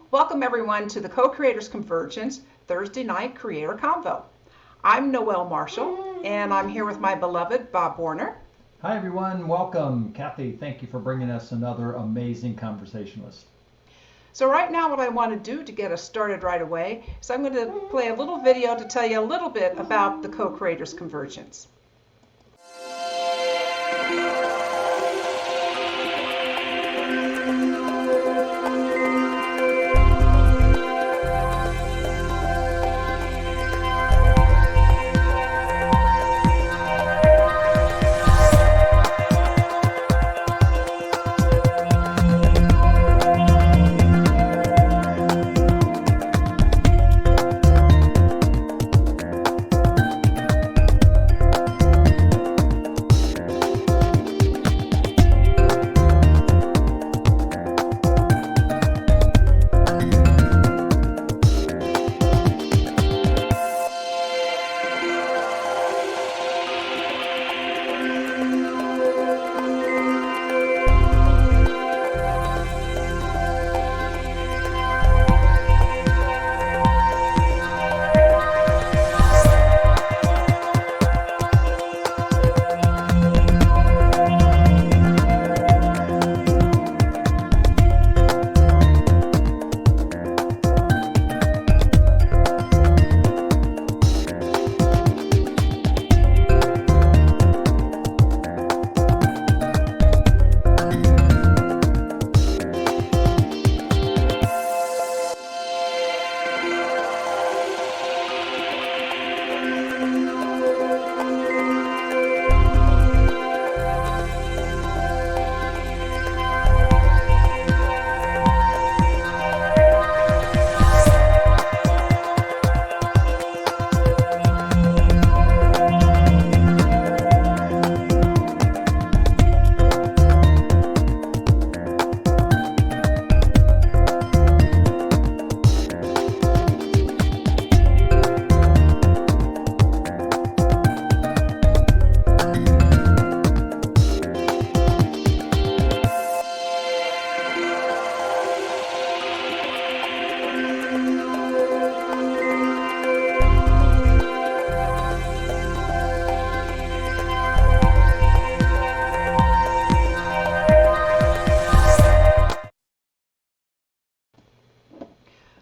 Welcome everyone to the Co-Creators Convergence Thursday Night Creator Convo. I'm Noelle Marshall and I'm here with my beloved Bob Warner. Hi everyone, welcome. Kathy, thank you for bringing us another amazing conversationalist. So right now what I want to do to get us started right away is I'm going to play a little video to tell you a little bit about the Co-Creators Convergence.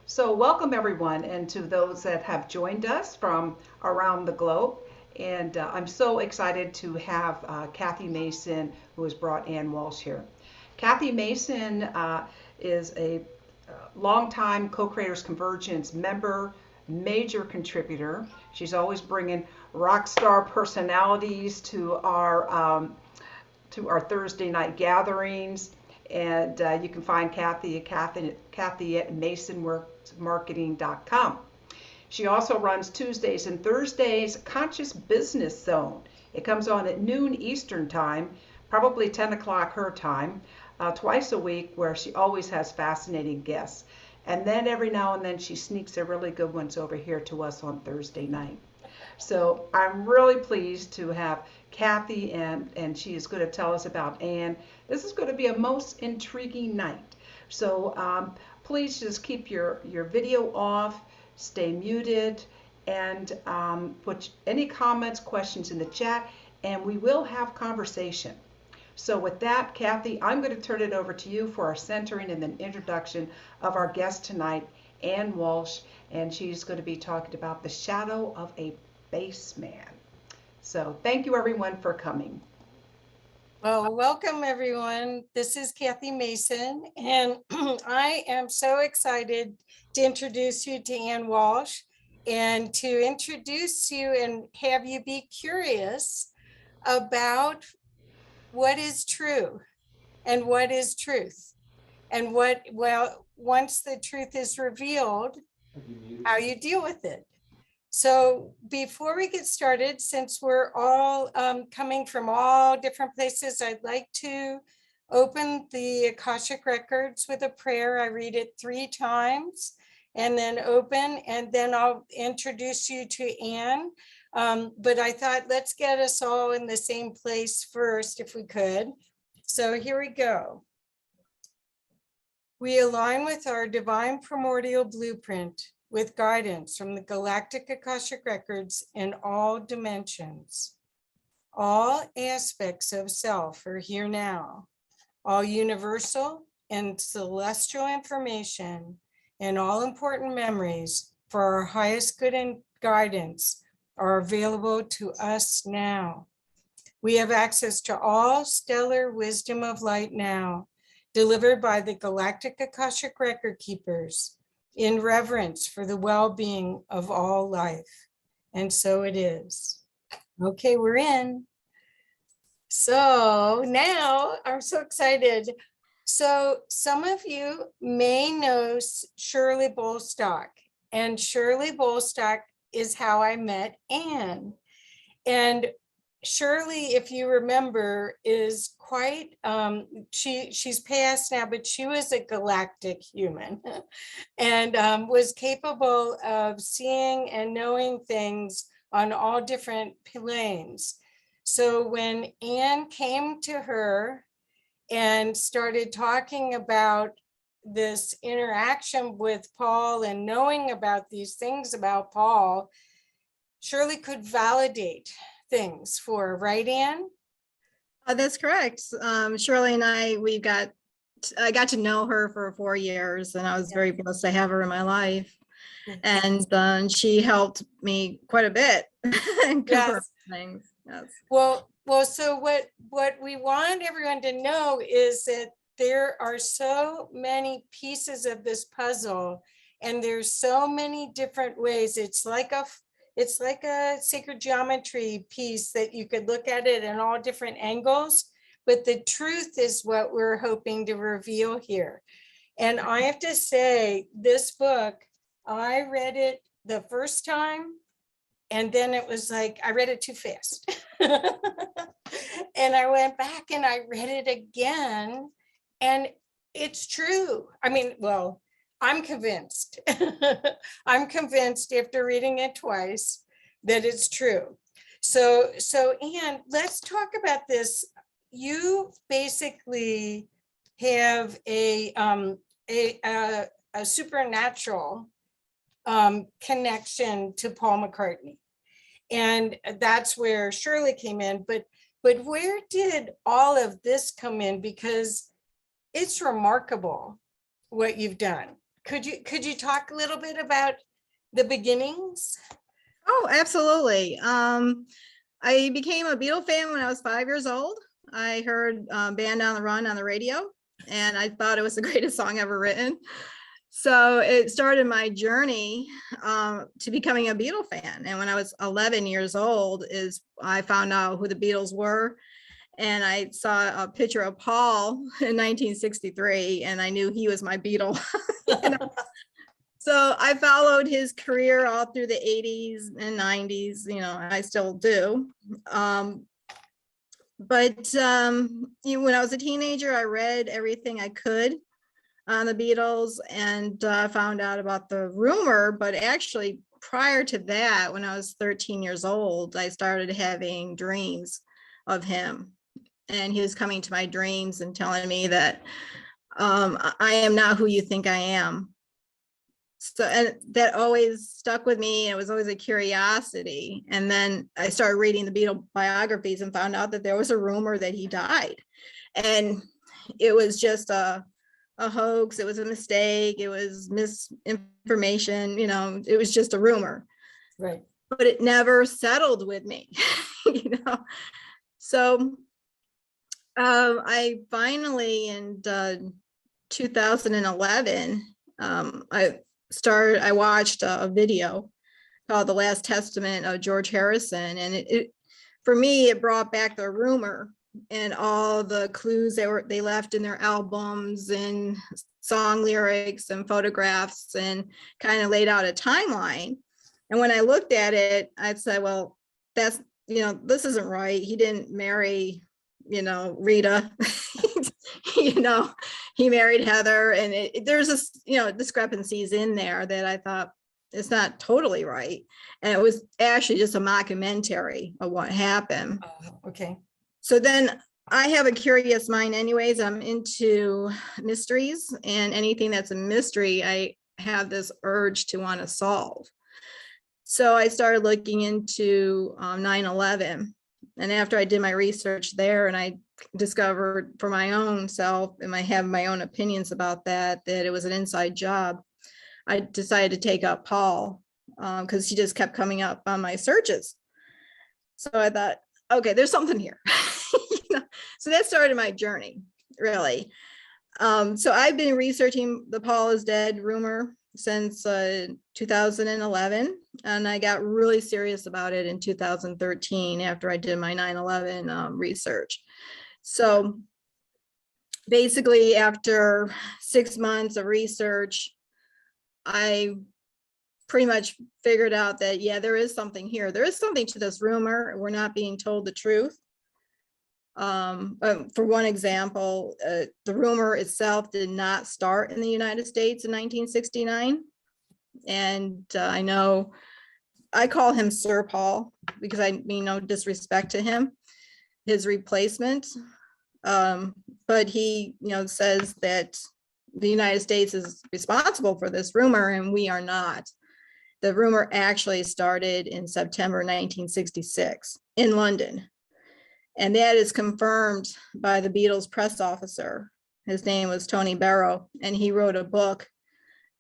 So welcome everyone, and to those that have joined us from around the globe. And I'm so excited to have Kathy Mason, who has brought Ann Walsh here. Kathy Mason is a longtime Co-Creators Convergence member, major contributor. She's always bringing rock star personalities to our Thursday night gatherings. And you can find Kathy at masonworksmarketing.com. She also runs Tuesdays and Thursdays Conscious Business Zone. It comes on at noon Eastern time, probably 10 o'clock her time, twice a week, where she always has fascinating guests. And then every now and then she sneaks a really good ones over here to us on Thursday night. So I'm really pleased to have Kathy, and she is going to tell us about Ann. This is going to be a most intriguing night. So please just keep your video off, stay muted, and put any comments, questions in the chat, and we will have conversation. So with that, Kathy, I'm going to turn it over to you for our centering and then introduction of our guest tonight, Ann Walsh, and she's going to be talking about the shadow of a bassman. So thank you everyone for coming. Well, welcome everyone. This is Kathy Mason, and I am so excited to introduce you to Ann Walsh and to introduce you and have you be curious about what is true and what is truth, and once the truth is revealed, how you deal with it. So before we get started, since we're all coming from all different places, I'd like to open the Akashic Records with a prayer. I read it 3 times and then open, and then I'll introduce you to Ann. But I thought, let's get us all in the same place first, if we could. So here we go. We align with our divine primordial blueprint with guidance from the galactic Akashic records in all dimensions. All aspects of self are here now. All universal and celestial information and all important memories for our highest good and guidance are available to us now. We have access to all stellar wisdom of light now, delivered by the galactic Akashic record keepers in reverence for the well-being of all life. And so it is. Okay, we're in. So now I'm so excited. So some of you may know Shirley Bolstock, and Shirley Bolstock is how I met Anne. And Shirley, if you remember, is quite, she's passed now, but she was a galactic human and was capable of seeing and knowing things on all different planes. So when Anne came to her and started talking about this interaction with Paul and knowing about these things about Paul, Shirley could validate things for her, right, Anne? That's correct. Shirley and I got to know her for 4 years, and I was very blessed to have her in my life. And she helped me quite a bit. Yes. Things. Yes. Well, so what we want everyone to know is that there are so many pieces of this puzzle, and there's so many different ways. It's like a sacred geometry piece that you could look at it in all different angles, but the truth is what we're hoping to reveal here. And I have to say, this book, I read it the first time, and then it was like, I read it too fast. And I went back and I read it again, and it's true. I mean, well, I'm convinced. I'm convinced after reading it twice that it's true. So Anne, let's talk about this. You basically have a supernatural connection to Paul McCartney, and that's where Shirley came in. But where did all of this come in? Because it's remarkable what you've done. Could you talk a little bit about the beginnings? Oh, absolutely. I became a Beatle fan when I was 5 years old. I heard Band on the Run on the radio, and I thought it was the greatest song ever written. So it started my journey to becoming a Beatle fan. And when I was 11 years old is I found out who the Beatles were. And I saw a picture of Paul in 1963, and I knew he was my Beatle. You know? So I followed his career all through the 80s and 90s, you know, I still do. But when I was a teenager, I read everything I could on the Beatles, and found out about the rumor. But actually, prior to that, when I was 13 years old, I started having dreams of him. And he was coming to my dreams and telling me that I am not who you think I am. So, and that always stuck with me. It was always a curiosity. And then I started reading the Beatle biographies and found out that there was a rumor that he died. And it was just a hoax. It was a mistake. It was misinformation. You know, it was just a rumor. Right. But it never settled with me, you know. So I finally, in 2011, I watched a video called The Last Testament of George Harrison. And it for me, it brought back the rumor and all the clues they left in their albums and song lyrics and photographs, and kind of laid out a timeline. And when I looked at it, I'd say, well, that's, you know, this isn't right. He didn't marry, you know, Rita. You know, he married Heather, and there's this, you know, discrepancies in there that I thought it's not totally right. And it was actually just a mockumentary of what happened. Okay. So then I have a curious mind anyways. I'm into mysteries, and anything that's a mystery, I have this urge to want to solve. So I started looking into 9/11. And after I did my research there, and I discovered for my own self, and I have my own opinions about that it was an inside job, I decided to take up Paul because he just kept coming up on my searches. So I thought, okay, there's something here. You know? So that started my journey, really. So I've been researching the Paul is dead rumor since 2011, and I got really serious about it in 2013 after I did my 9/11 research. So basically, after 6 months of research, I pretty much figured out that, yeah, there is something here. There is something to this rumor. We're not being told the truth. For one example, the rumor itself did not start in the United States in 1969. And I know I call him Sir Paul because I mean no disrespect to him, his replacement. But he, says that the United States is responsible for this rumor, and we are not. The rumor actually started in September 1966 in London. And that is confirmed by the Beatles press officer. His name was Tony Barrow, and he wrote a book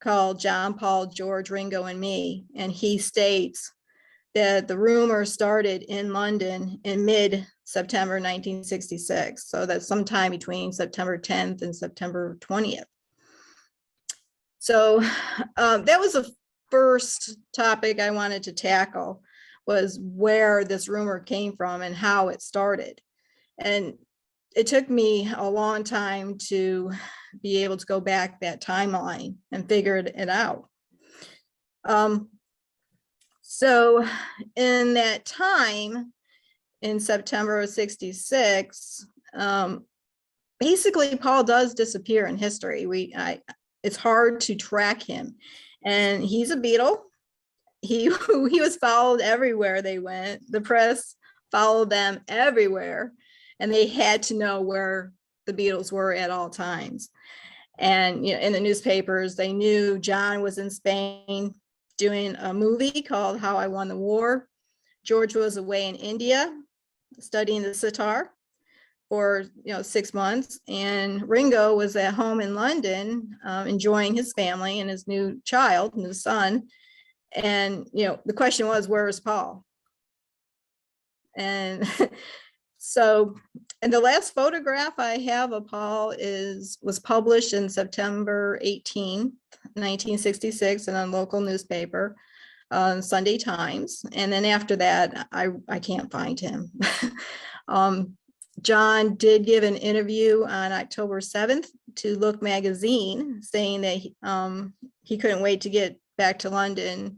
called John, Paul, George, Ringo, and Me. And he states that the rumor started in London in mid-September 1966. So that's sometime between September 10th and September 20th. So that was the first topic I wanted to tackle, was where this rumor came from and how it started. And it took me a long time to be able to go back that timeline and figure it out. So in that time, in September of 66, basically Paul does disappear in history. It's hard to track him. And he's a Beatle. He was followed everywhere they went. The press followed them everywhere, and they had to know where the Beatles were at all times. And in the newspapers, they knew John was in Spain doing a movie called How I Won the War. George was away in India studying the sitar for 6 months, and Ringo was at home in London enjoying his family and his new child, new son. And the question was, where is Paul? And so, and the last photograph I have of Paul was published in September 18th, 1966 in a local newspaper, Sunday Times. And then after that, I can't find him. John did give an interview on October 7th to Look magazine, saying that he couldn't wait to get back to London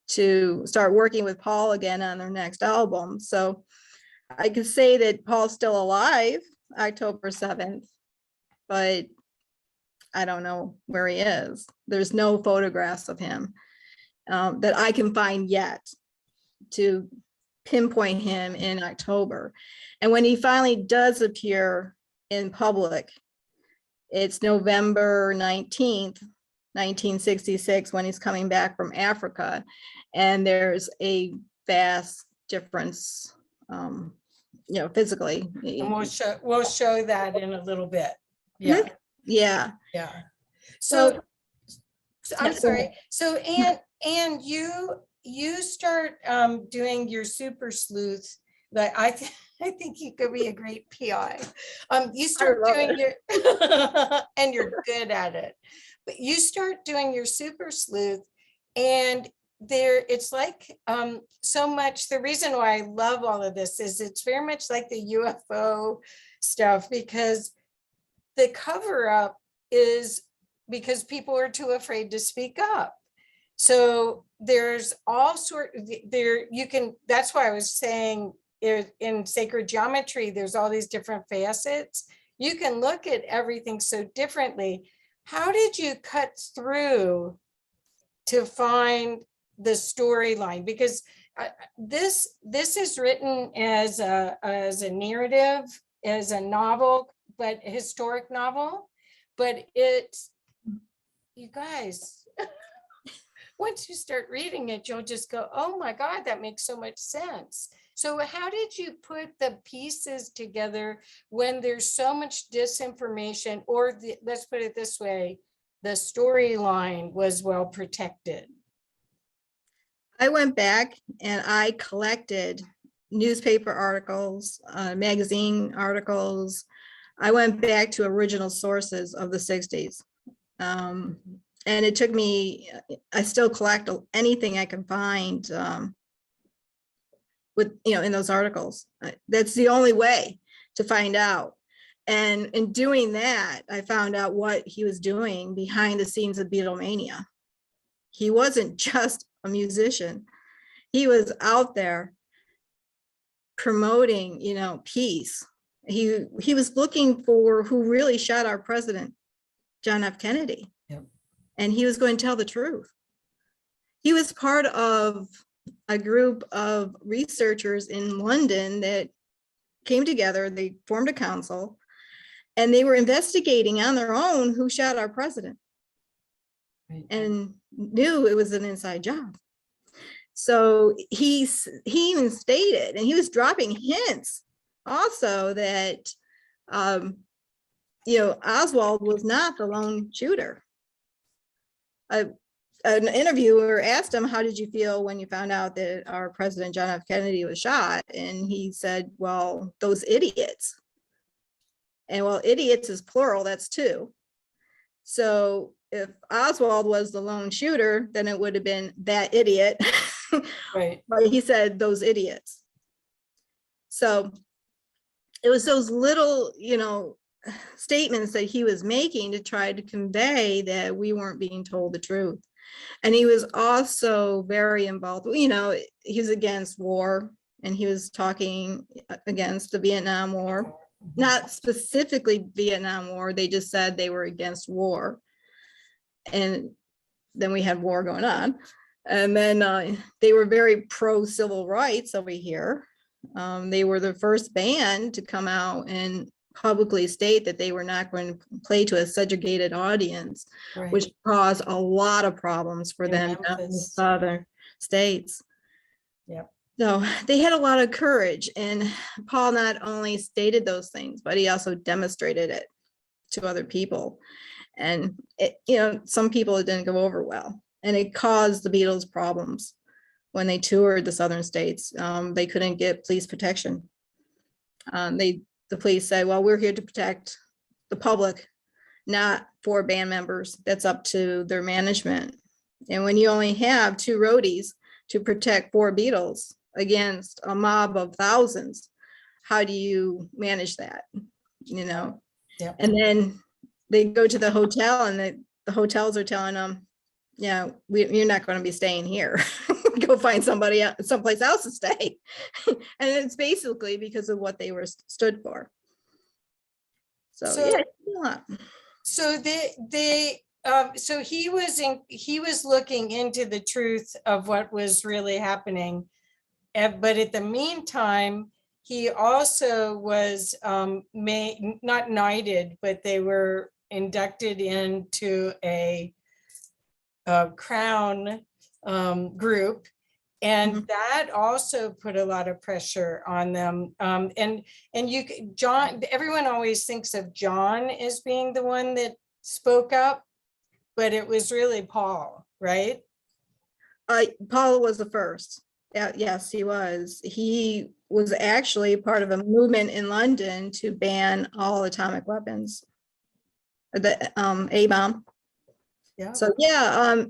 to start working with Paul again on their next album. So I could say that Paul's still alive October 7th, but I don't know where he is. There's no photographs of him that I can find yet to pinpoint him in October. And when he finally does appear in public, it's November 19th, 1966, when he's coming back from Africa. And there's a vast difference, physically. And we'll show that in a little bit. Yeah. Yeah. Yeah. So I'm Yeah, sorry. So and you start doing your super sleuth. Like I think you could be a great PI. You start doing your and you're good at it. But you start doing your super sleuth, and it's like so much. The reason why I love all of this is it's very much like the UFO stuff, because the cover up is because people are too afraid to speak up. So there's all that's why I was saying in sacred geometry, there's all these different facets. You can look at everything so differently. How did you cut through to find the storyline? Because this is written as a narrative, as a novel, but a historic novel. But it's, you guys, once you start reading it, you'll just go, oh my God, that makes so much sense. So how did you put the pieces together when there's so much disinformation, or let's put it this way, the storyline was well protected? I went back and I collected newspaper articles, magazine articles. I went back to original sources of the 60s. And it took me, I still collect anything I can find with, in those articles. That's the only way to find out. And in doing that, I found out what he was doing behind the scenes of Beatlemania. He wasn't just a musician. He was out there promoting, peace. He was looking for who really shot our president, John F. Kennedy. Yep. And he was going to tell the truth. He was part of a group of researchers in London that came together. They formed a council and they were investigating on their own who shot our president, and knew it was an inside job. So he even stated, and he was dropping hints also, that Oswald was not the lone shooter. An interviewer asked him, how did you feel when you found out that our president, John F. Kennedy, was shot? And he said, well, those idiots. And well, idiots is plural, that's two. So if Oswald was the lone shooter, then it would have been that idiot. Right. But he said those idiots. So it was those little, statements that he was making to try to convey that we weren't being told the truth. And he was also very involved. He was against war, and he was talking against the Vietnam War, not specifically Vietnam War. They just said they were against war. And then we had war going on. And then they were very pro civil rights over here. They were the first band to come out and publicly state that they were not going to play to a segregated audience, Right. which caused a lot of problems for them down in the southern states. Yep. So they had a lot of courage, and Paul not only stated those things, but he also demonstrated it to other people. And some people it didn't go over well, and it caused the Beatles problems when they toured the southern states. They couldn't get police protection. The police said, well, we're here to protect the public, not 4 band members. That's up to their management. And when you only have 2 roadies to protect 4 Beatles against a mob of thousands, how do you manage that? Yep. And then they go to the hotel, and the hotels are telling them, yeah, you're not going to be staying here. Go find someplace else to stay. And it's basically because of what they were stood for. So yeah. So so he was looking into the truth of what was really happening. But at the meantime, he also was not knighted, but they were inducted into a Crown group, and that also put a lot of pressure on them. And John, everyone always thinks of John as being the one that spoke up, but it was really Paul, right? Paul was the first. Yes, he was. He was actually part of a movement in London to ban all atomic weapons, the A-bomb. Yeah. So yeah,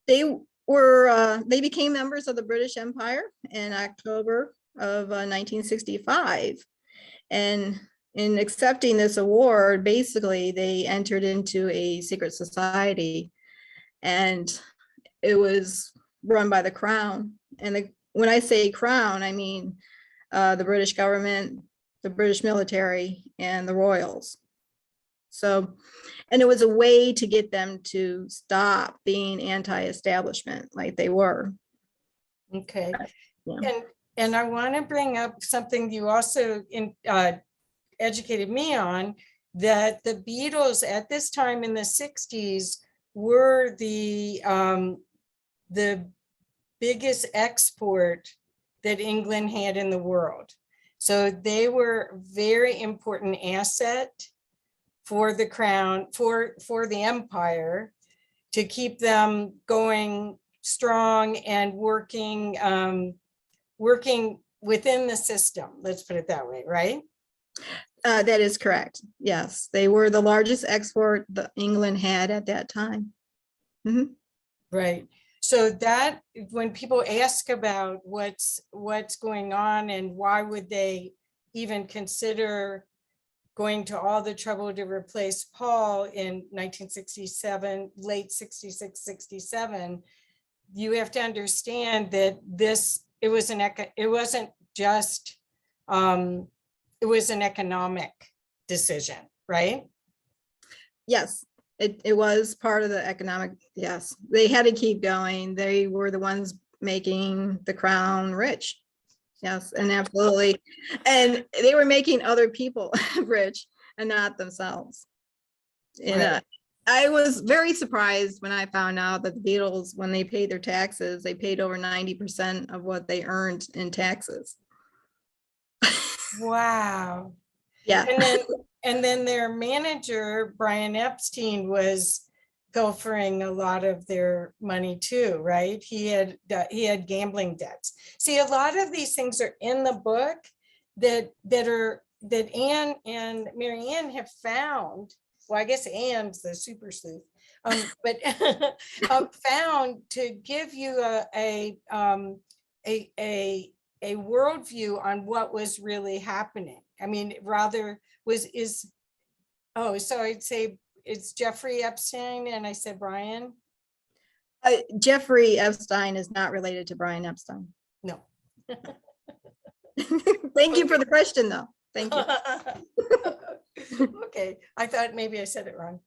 they became members of the British Empire in October of 1965. And in accepting this award, basically they entered into a secret society, and it was run by the Crown. And when I say Crown, I mean the British government, the British military, and the royals. So, and it was a way to get them to stop being anti-establishment like they were. Okay. Yeah. And I want to bring up something you also educated me on, that the Beatles at this time in the 60s were the biggest export that England had in the world. So they were a very important asset for the crown, for the empire, to keep them going strong and working within the system. Let's put it that way, right? That is correct. Yes, they were the largest export that England had at that time. Mhm. Right. So that when people ask about what's going on and why would they even consider going to all the trouble to replace Paul in 1967, late 66, 67, you have to understand that it wasn't just, it was an economic decision, right? Yes, it was part of the economic, yes. They had to keep going. They were the ones making the crown rich. Yes, and absolutely. And they were making other people rich and not themselves. And Right. I was very surprised when I found out that the Beatles, when they paid their taxes, they paid over 90% of what they earned in taxes. Wow. Yeah. And then their manager, Brian Epstein, was pilfering a lot of their money too, right? He had gambling debts. See, a lot of these things are in the book that Anne and Mary Ann have found. Well, I guess Anne's the super sleuth, but found to give you a worldview on what was really happening. I mean, so I'd say it's Jeffrey Epstein, and I said Brian. Jeffrey Epstein is not related to Brian Epstein. No. Thank you for the question, though. Thank you. Okay, I thought maybe I said it wrong.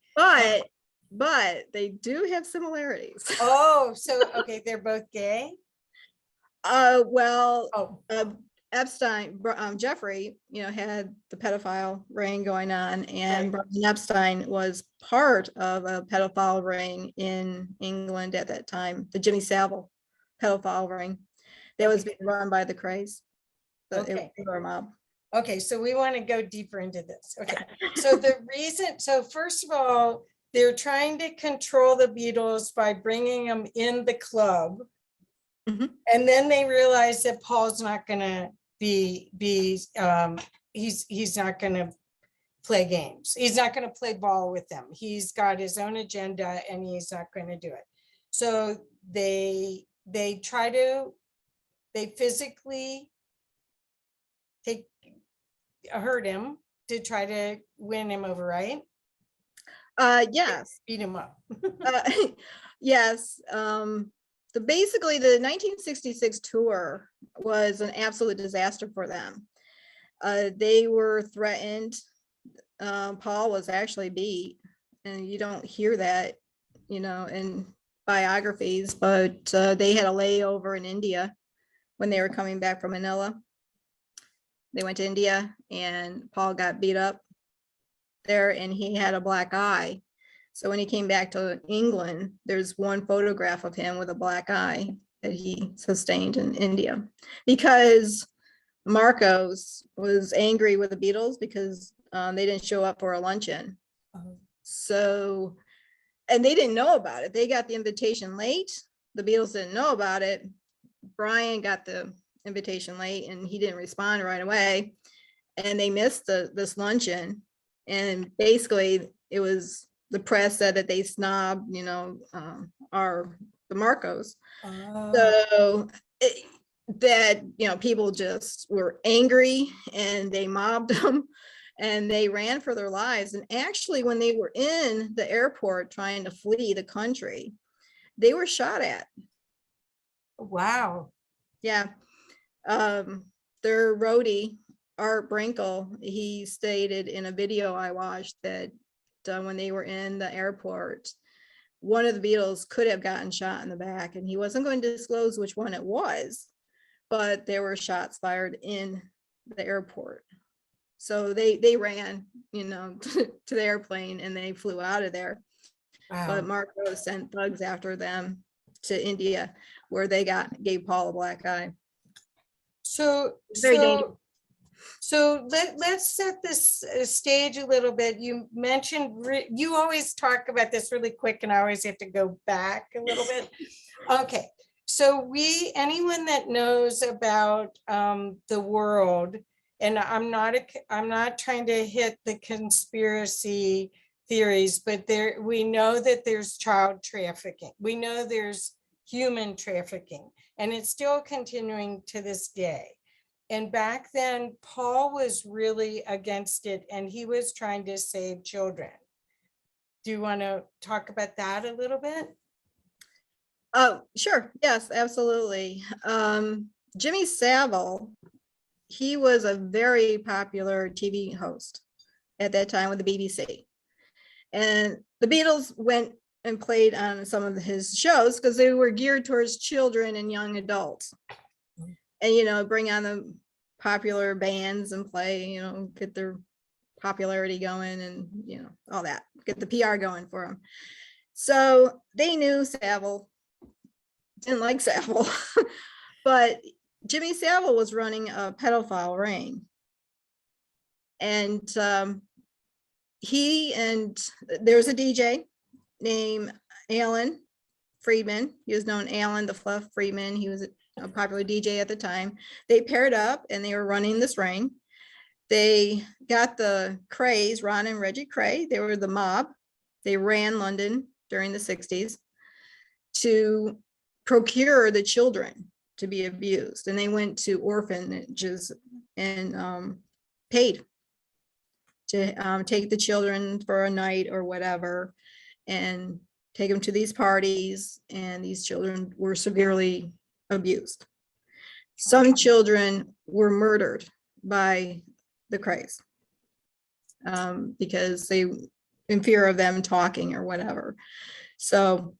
But they do have similarities. Oh, so okay, they're both gay. Well, Oh, Epstein, Jeffrey, had the pedophile ring going on, and Brian Epstein was part of a pedophile ring in England at that time, the Jimmy Savile pedophile ring that was being run by the Crays. Okay. They were a mob. Okay, so we want to go deeper into this. Okay, so first of all, they're trying to control the Beatles by bringing them in the club. Mhm. And then they realize that Paul's not going to he's not going to play games. He's not going to play ball with them. He's got his own agenda and he's not going to do it. So they physically hurt him to try to win him over, right? Yes. Beat him up. Yes. Basically the 1966 tour was an absolute disaster for them. They were threatened. Paul was actually beat, and you don't hear that, in biographies, but they had a layover in India when they were coming back from Manila. They went to India and Paul got beat up there, and he had a black eye. So when he came back to England, there's one photograph of him with a black eye that he sustained in India, because Marcos was angry with the Beatles because they didn't show up for a luncheon. So, and they didn't know about it. They got the invitation late. The Beatles didn't know about it. Brian got the invitation late and he didn't respond right away. And they missed this luncheon. And basically it was, the press said that they snobbed, the Marcos. So people just were angry and they mobbed them and they ran for their lives. And actually, when they were in the airport trying to flee the country, they were shot at. Wow. Yeah. Their roadie, Art Brinkle, he stated in a video I watched that when they were in the airport, one of the Beatles could have gotten shot in the back, and he wasn't going to disclose which one it was, but there were shots fired in the airport. So they ran, to the airplane and they flew out of there. But Wow. Mark Rose sent thugs after them to India, where they gave Paul a black eye. So, Very dangerous. so let's set this stage a little bit. You mentioned, you always talk about this really quick and I always have to go back a little bit. Okay, so anyone that knows about the world, and I'm not trying to hit the conspiracy theories, but we know that there's child trafficking. We know there's human trafficking, and it's still continuing to this day. And back then, Paul was really against it, and he was trying to save children. Do you want to talk about that a little bit? Oh, sure. Yes, absolutely. Jimmy Savile, he was a very popular TV host at that time with the BBC. And the Beatles went and played on some of his shows because they were geared towards children and young adults. And, bring on the popular bands and play, get their popularity going and, all that, get the PR going for them. So they knew Savile didn't like Savile, but Jimmy Savile was running a pedophile ring. And there's a DJ named Alan Friedman. He was known Alan the Fluff Friedman. He was a popular DJ at the time. They paired up and they were running this ring. They got the Crays, Ron and Reggie Cray. They were the mob. They ran London during the 60s to procure the children to be abused. And they went to orphanages and paid to take the children for a night or whatever and take them to these parties. And these children were severely abused. Some children were murdered by the Crays because they, in fear of them talking or whatever. So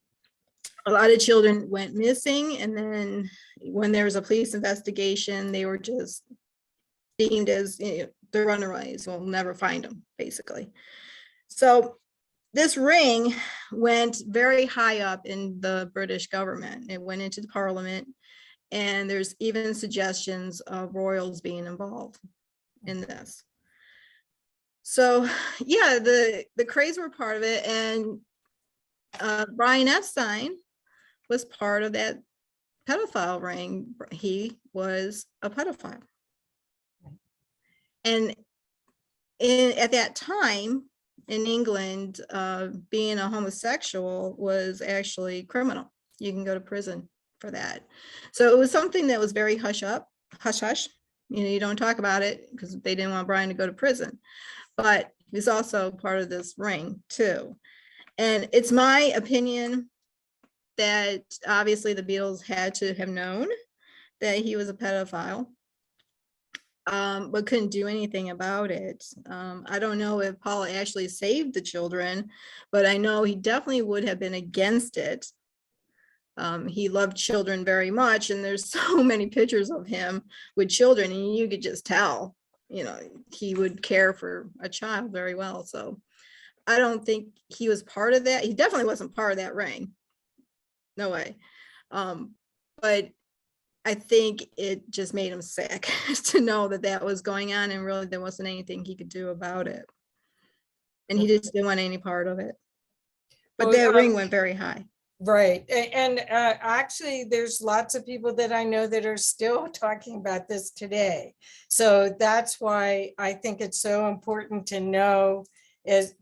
a lot of children went missing, and then when there was a police investigation, they were just deemed as the runaways. We'll never find them, basically. So this ring went very high up in the British government. It went into the parliament, and there's even suggestions of royals being involved in this. So yeah, the Crays were part of it, and Brian Epstein was part of that pedophile ring. He was a pedophile. And at that time in England, being a homosexual was actually criminal. You can go to prison for that. So it was something that was very hush hush. You don't talk about it because they didn't want Brian to go to prison. But he's also part of this ring too. And it's my opinion that obviously the Beatles had to have known that he was a pedophile, but couldn't do anything about it. I don't know if Paul actually saved the children, but I know he definitely would have been against it. He loved children very much, and there's so many pictures of him with children, and you could just tell, he would care for a child very well. So I don't think he was part of that. He definitely wasn't part of that ring. No way. But I think it just made him sick to know that that was going on, and really there wasn't anything he could do about it. And he just didn't want any part of it. But Well, that ring went very high. Right. And actually, there's lots of people that I know that are still talking about this today. So that's why I think it's so important to know is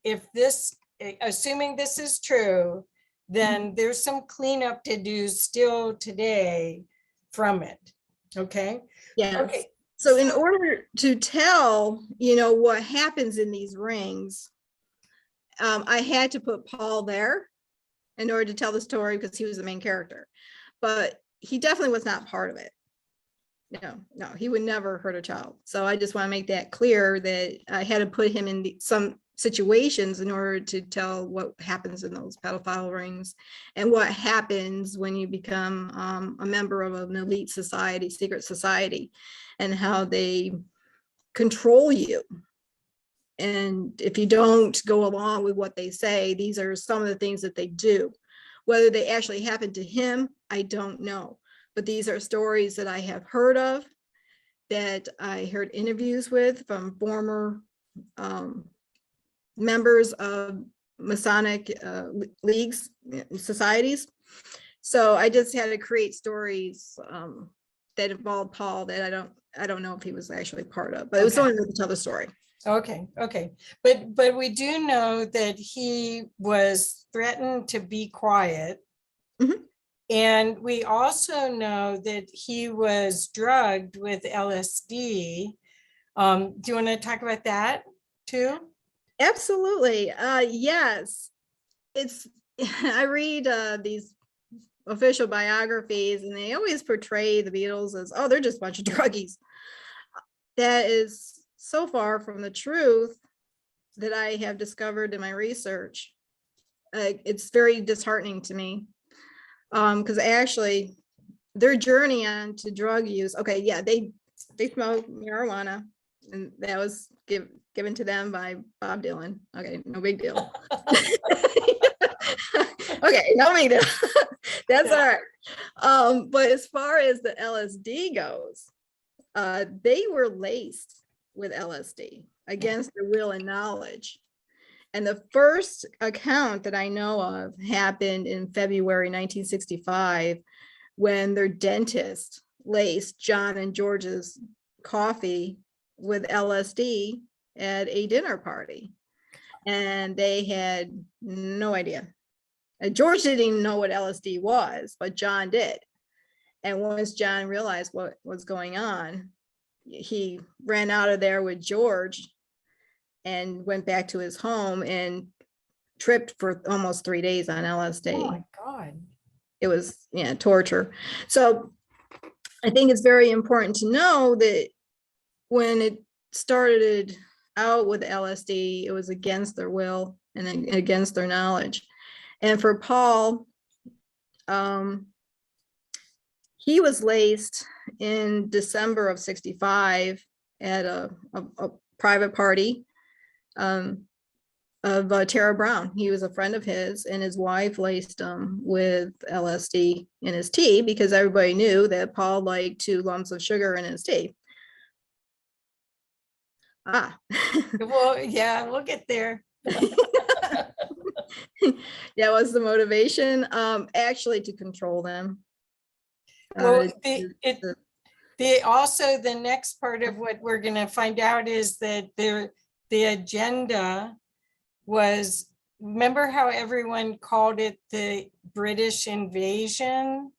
if this, assuming this is true, then there's some cleanup to do still today from it. Okay. Yeah. Okay. So in order to tell, what happens in these rings, I had to put Paul there in order to tell the story because he was the main character, but he definitely was not part of it. No, he would never hurt a child. So I just want to make that clear that I had to put him in some situations in order to tell what happens in those pedophile rings and what happens when you become a member of an elite society, secret society, and how they control you. And if you don't go along with what they say, these are some of the things that they do. Whether they actually happened to him, I don't know. But these are stories that I have heard of, that I heard interviews with from former members of Masonic leagues, societies. So I just had to create stories that involved Paul that I don't know if he was actually part of, but it was someone to tell the story. Okay, okay. But we do know that he was threatened to be quiet. Mhm. And we also know that he was drugged with LSD. Do you want to talk about that too? Absolutely. Yes. It's I read these official biographies, and they always portray the Beatles as, oh, they're just a bunch of druggies. That is so far from the truth that I have discovered in my research. It's very disheartening to me, because actually their journey on to drug use, okay, yeah, they smoke marijuana, and that was given to them by Bob Dylan. Okay, no big deal. Okay, no big deal. That's all right. But as far as the LSD goes, they were laced with LSD against their will and knowledge. And the first account that I know of happened in February 1965, when their dentist laced John and George's coffee with LSD at a dinner party. And they had no idea. George didn't even know what LSD was, but John did. And once John realized what was going on, he ran out of there with George and went back to his home and tripped for almost 3 days on LSD. Oh my God. It was, yeah, torture. So I think it's very important to know that when it started out with LSD, it was against their will and against their knowledge. And for Paul, he was laced in December of 65 at a private party of Tara Brown. He was a friend of his, and his wife laced him with LSD in his tea, because everybody knew that Paul liked 2 lumps of sugar in his tea. Well, yeah, we'll get there. That was the motivation, actually, to control them. Well, also the next part of what we're going to find out is that the agenda was, remember how everyone called it the British invasion?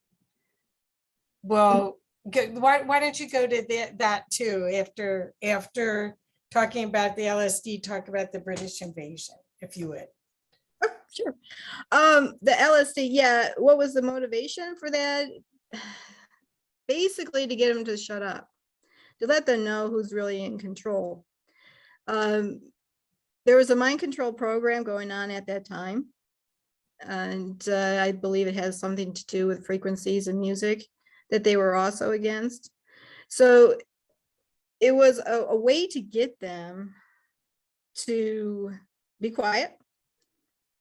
Well, why don't you go to that too, after talking about the LSD, talk about the British invasion, if you would. Oh, sure. The LSD, yeah, what was the motivation for that? Basically to get them to shut up, to let them know who's really in control. There was a mind control program going on at that time, and I believe it has something to do with frequencies in music that they were also against. So it was a way to get them to be quiet.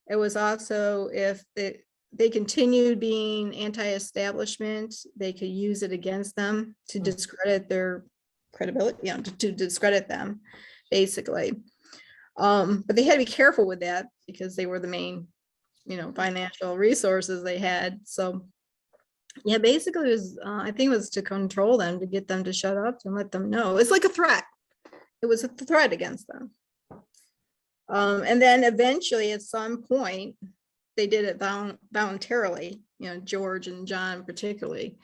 It was also, if they continued being anti-establishment, they could use it against them to discredit their credibility, you know, to discredit them, basically. But they had to be careful with that, because they were the main, you know, financial resources they had. So yeah, basically it was, I think it was to control them, to get them to shut up and let them know. It's like a threat. It was a threat against them. And then eventually at some point, they did it voluntarily, you know, George and John particularly.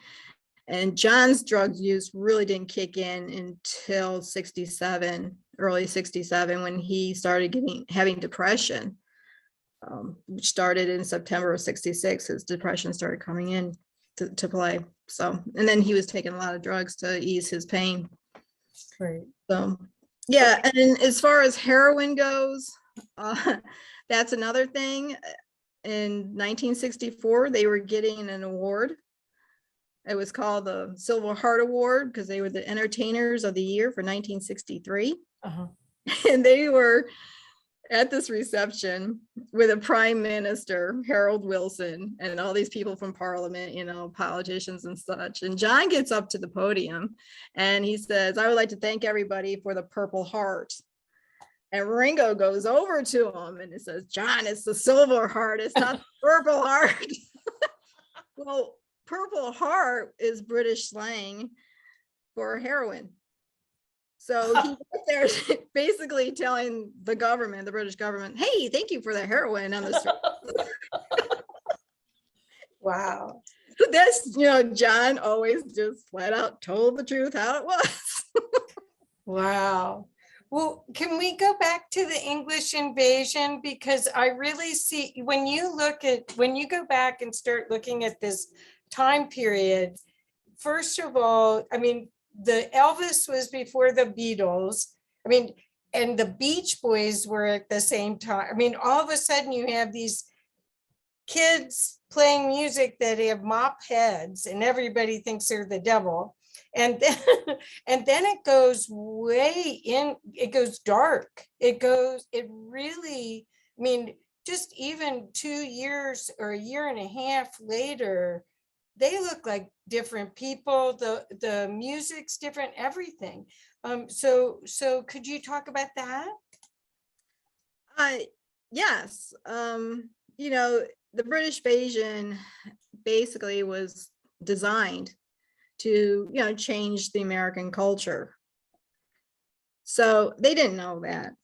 And John's drug use really didn't kick in until 67, early 67, when he started having depression, which started in September of 66. His depression started coming in to play. So, and then he was taking a lot of drugs to ease his pain. Right. So, yeah. And as far as heroin goes, that's another thing. In 1964, they were getting an award It was called the Silver Heart Award because they were the entertainers of the year for 1963. Uh-huh. And they were at this reception with a prime minister, Harold Wilson, and all these people from parliament, you know, politicians and such. And John gets up to the podium and he says, I would like to thank everybody for the Purple Heart. And Ringo goes over to him and it says, John, it's the Silver Heart, it's not the Purple Heart. Well, Purple Heart is British slang for heroin. So he was there basically telling the government, the British government, hey, thank you for the heroin on the street. Wow. So that's, you know, John always just flat out told the truth how it was. Wow. Well, can we go back to the English invasion? Because I really see when you go back and start looking at this time period, first of all, I mean, the Elvis was before the Beatles. I mean, and the Beach Boys were at the same time. I mean, all of a sudden you have these kids playing music that have mop heads and everybody thinks they're the devil. And then, and then it goes way in, it goes dark. It really, I mean, just even 2 years or a year and a half later, they look like different people. The music's different, everything. So could you talk about that? Yes. You know, the British invasion basically was designed to, you know, change the American culture. So they didn't know that.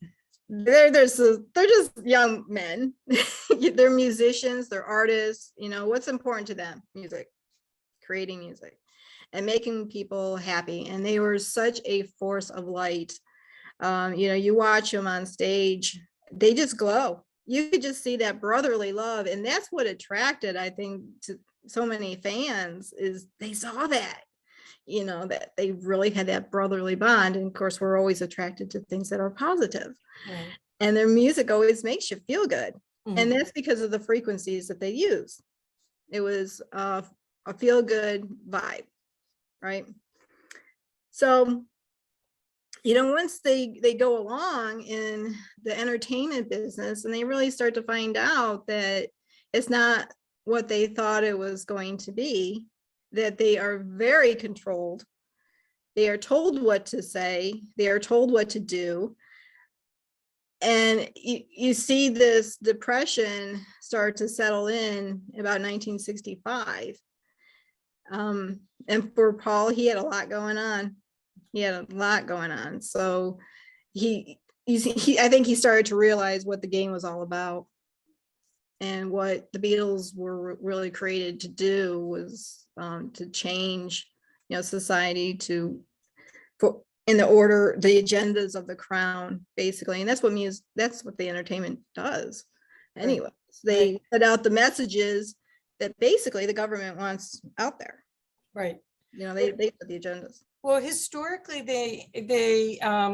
They're just young men. They're musicians, they're artists. You know, what's important to them? Music, creating music and making people happy. And they were such a force of light. You know, you watch them on stage, they just glow. You could just see that brotherly love. And that's what attracted, I think, to so many fans, is they saw that, you know, that they really had that brotherly bond. And of course, we're always attracted to things that are positive. Right. And their music always makes you feel good. Mhm. And that's because of the frequencies that they use. It was a feel good vibe, right? So, you know, once they go along in the entertainment business and they really start to find out that it's not what they thought it was going to be, that they are very controlled. They are told what to say. They are told what to do. And you see this depression start to settle in about 1965. And for Paul, he had a lot going on. So I think he started to realize what the game was all about. And what the Beatles were really created to do was to change, you know, society in the order, the agendas of the crown, basically. And that's what the entertainment does. Anyway, they put out the messages that basically the government wants out there. Right. You know, they put the agendas. Well, historically, they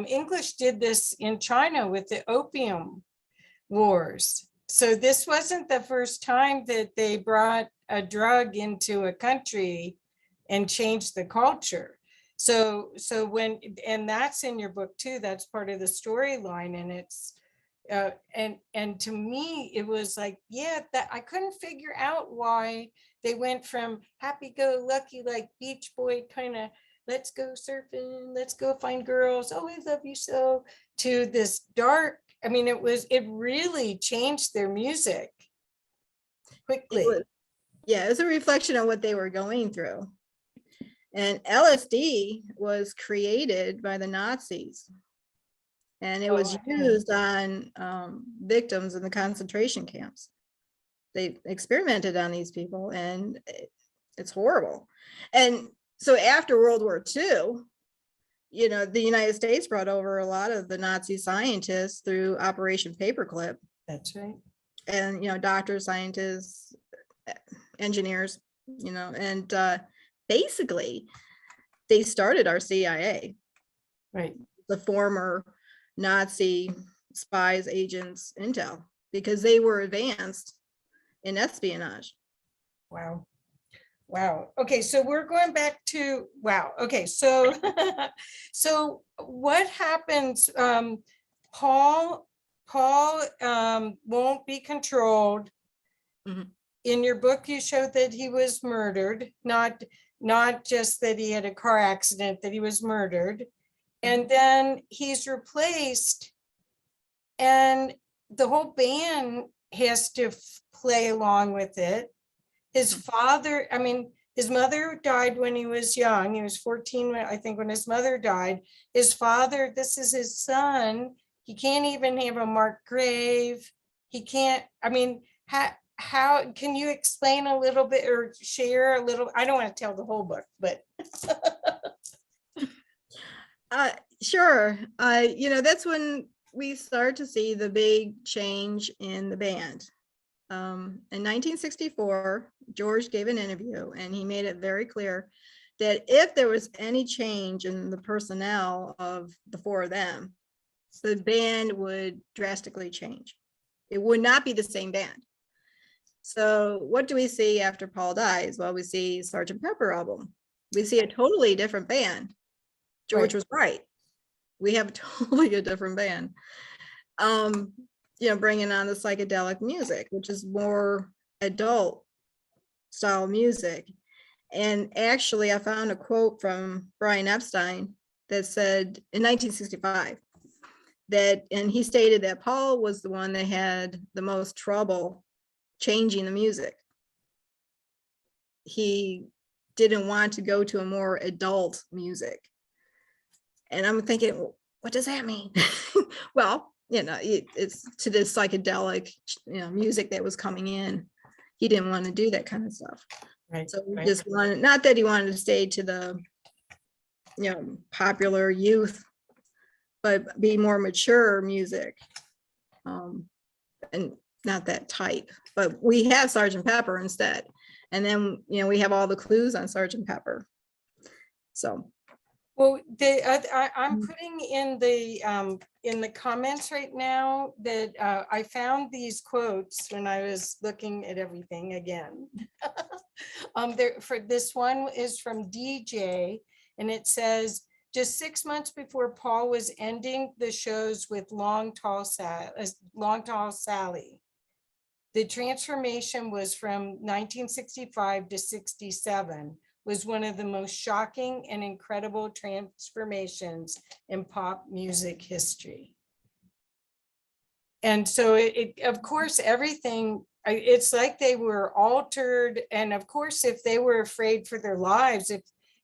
English did this in China with the Opium Wars. So this wasn't the first time that they brought a drug into a country and changed the culture. So and that's in your book too. That's part of the storyline, and it's and to me it was like, yeah, that I couldn't figure out why they went from happy-go-lucky, like Beach Boy kind of, let's go surfing, let's go find girls, oh, I love you so, to this dark. I mean, it really changed their music quickly. It was a reflection of what they were going through. And LSD was created by the Nazis. And it was used on victims in the concentration camps. They experimented on these people, and it's horrible. And so after World War II, you know, the United States brought over a lot of the Nazi scientists through Operation Paperclip. That's right. And, you know, doctors, scientists, engineers, you know, and basically they started our CIA. Right. The former Nazi spies, agents, intel, because they were advanced in espionage. Wow. Wow. Okay, so we're going back to, wow. Okay, so so what happens? Paul won't be controlled. Mhm. In your book, you showed that he was murdered, not just that he had a car accident, that he was murdered. And then he's replaced, and the whole band has to play along with it. His father, I mean, his mother died when he was young. He was 14, I think, when his mother died. His father, this is his son. He can't even have a marked grave. He can't, I mean, how can you explain a little bit or share a little? I don't want to tell the whole book, but Sure. That's when we start to see the big change in the band. In 1964, George gave an interview and he made it very clear that if there was any change in the personnel of the four of them, the band would drastically change. It would not be the same band. So what do we see after Paul dies? Well, we see Sgt. Pepper album. We see a totally different band. George was right. We have totally a different band. Bringing on the psychedelic music, which is more adult style music. And actually, I found a quote from Brian Epstein that said in 1965 and he stated that Paul was the one that had the most trouble changing the music. He didn't want to go to a more adult music. And I'm thinking, what does that mean? Well, it's to the psychedelic, music that was coming in. He didn't want to do that kind of stuff. right. So we just wanted, not that he wanted to stay to the, popular youth, but be more mature music. And not that type, but we have Sgt. Pepper instead. And then, we have all the clues on Sgt. Pepper. So. Well, I'm putting in the comments right now that I found these quotes when I was looking at everything again. For this one is from DJ, and it says, just 6 months before Paul was ending the shows with Long Tall Sally. The transformation was from 1965 to 67. Was one of the most shocking and incredible transformations in pop music history. And so of course, everything, it's like they were altered. And of course, if they were afraid for their lives,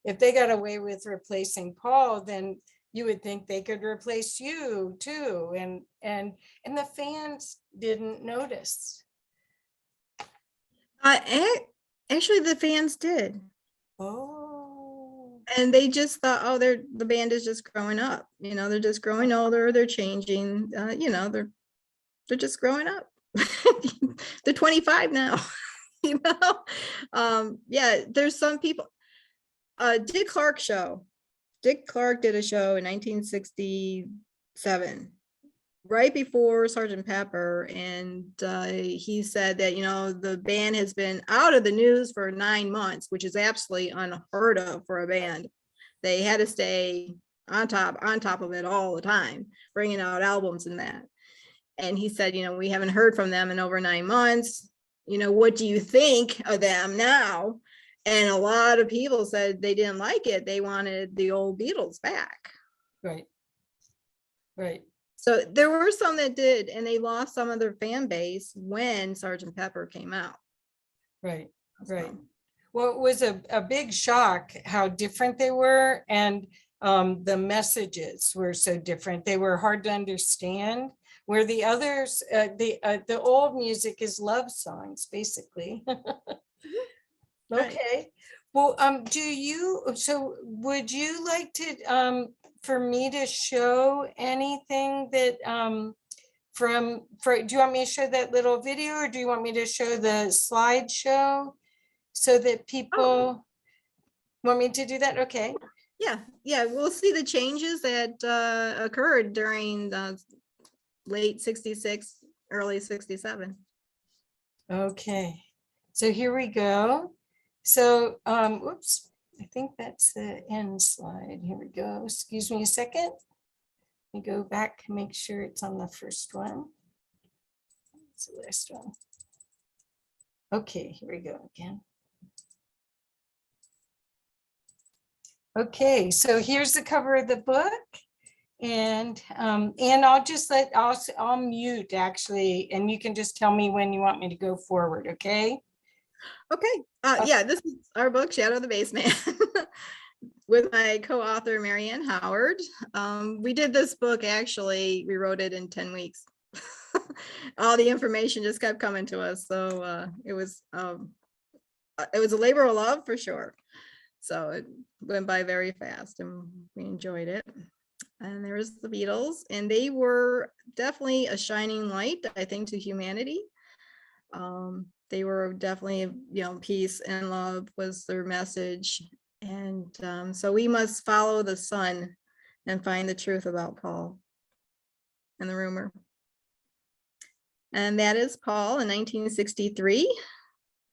if they got away with replacing Paul, then you would think they could replace you too. And the fans didn't notice. Actually, the fans did. Oh. And they just thought, oh, the band is just growing up. They're just growing older. They're changing. They're just growing up. They're 25 now. Yeah. There's some people. Dick Clark show. Dick Clark did a show in 1967, right before Sgt. Pepper, and he said that the band has been out of the news for 9 months, which is absolutely unheard of for a band. They had to stay on top of it all the time, bringing out albums and that. And he said, we haven't heard from them in over 9 months. What do you think of them now? And a lot of people said they didn't like it. They wanted the old Beatles back. Right. So there were some that did, and they lost some of their fan base when Sgt. Pepper came out. Right. Well, it was a big shock how different they were, and the messages were so different. They were hard to understand, where the others, the old music is love songs, basically. Okay. Well, would you like to, for me to show anything that, do you want me to show that little video, or do you want me to show the slideshow so that people want me to do that? Okay. Yeah. We'll see the changes that occurred during the late 66, early 67. Okay. So here we go. So, whoops, I think that's the end slide. Here we go. Excuse me a second. Let me go back and make sure it's on the first one. It's the last one. Okay, here we go again. Okay, so here's the cover of the book. And I'll just I'll mute actually, and you can just tell me when you want me to go forward, okay? Okay. Yeah, this is our book, Shadow of the Basement, with my co-author, Marianne Howard. We did this book, actually, we wrote it in 10 weeks. All the information just kept coming to us. So it was a labor of love for sure. So it went by very fast and we enjoyed it. And there was the Beatles, and they were definitely a shining light, I think, to humanity. They were definitely, peace and love was their message. And so we must follow the sun and find the truth about Paul and the rumor. And that is Paul in 1963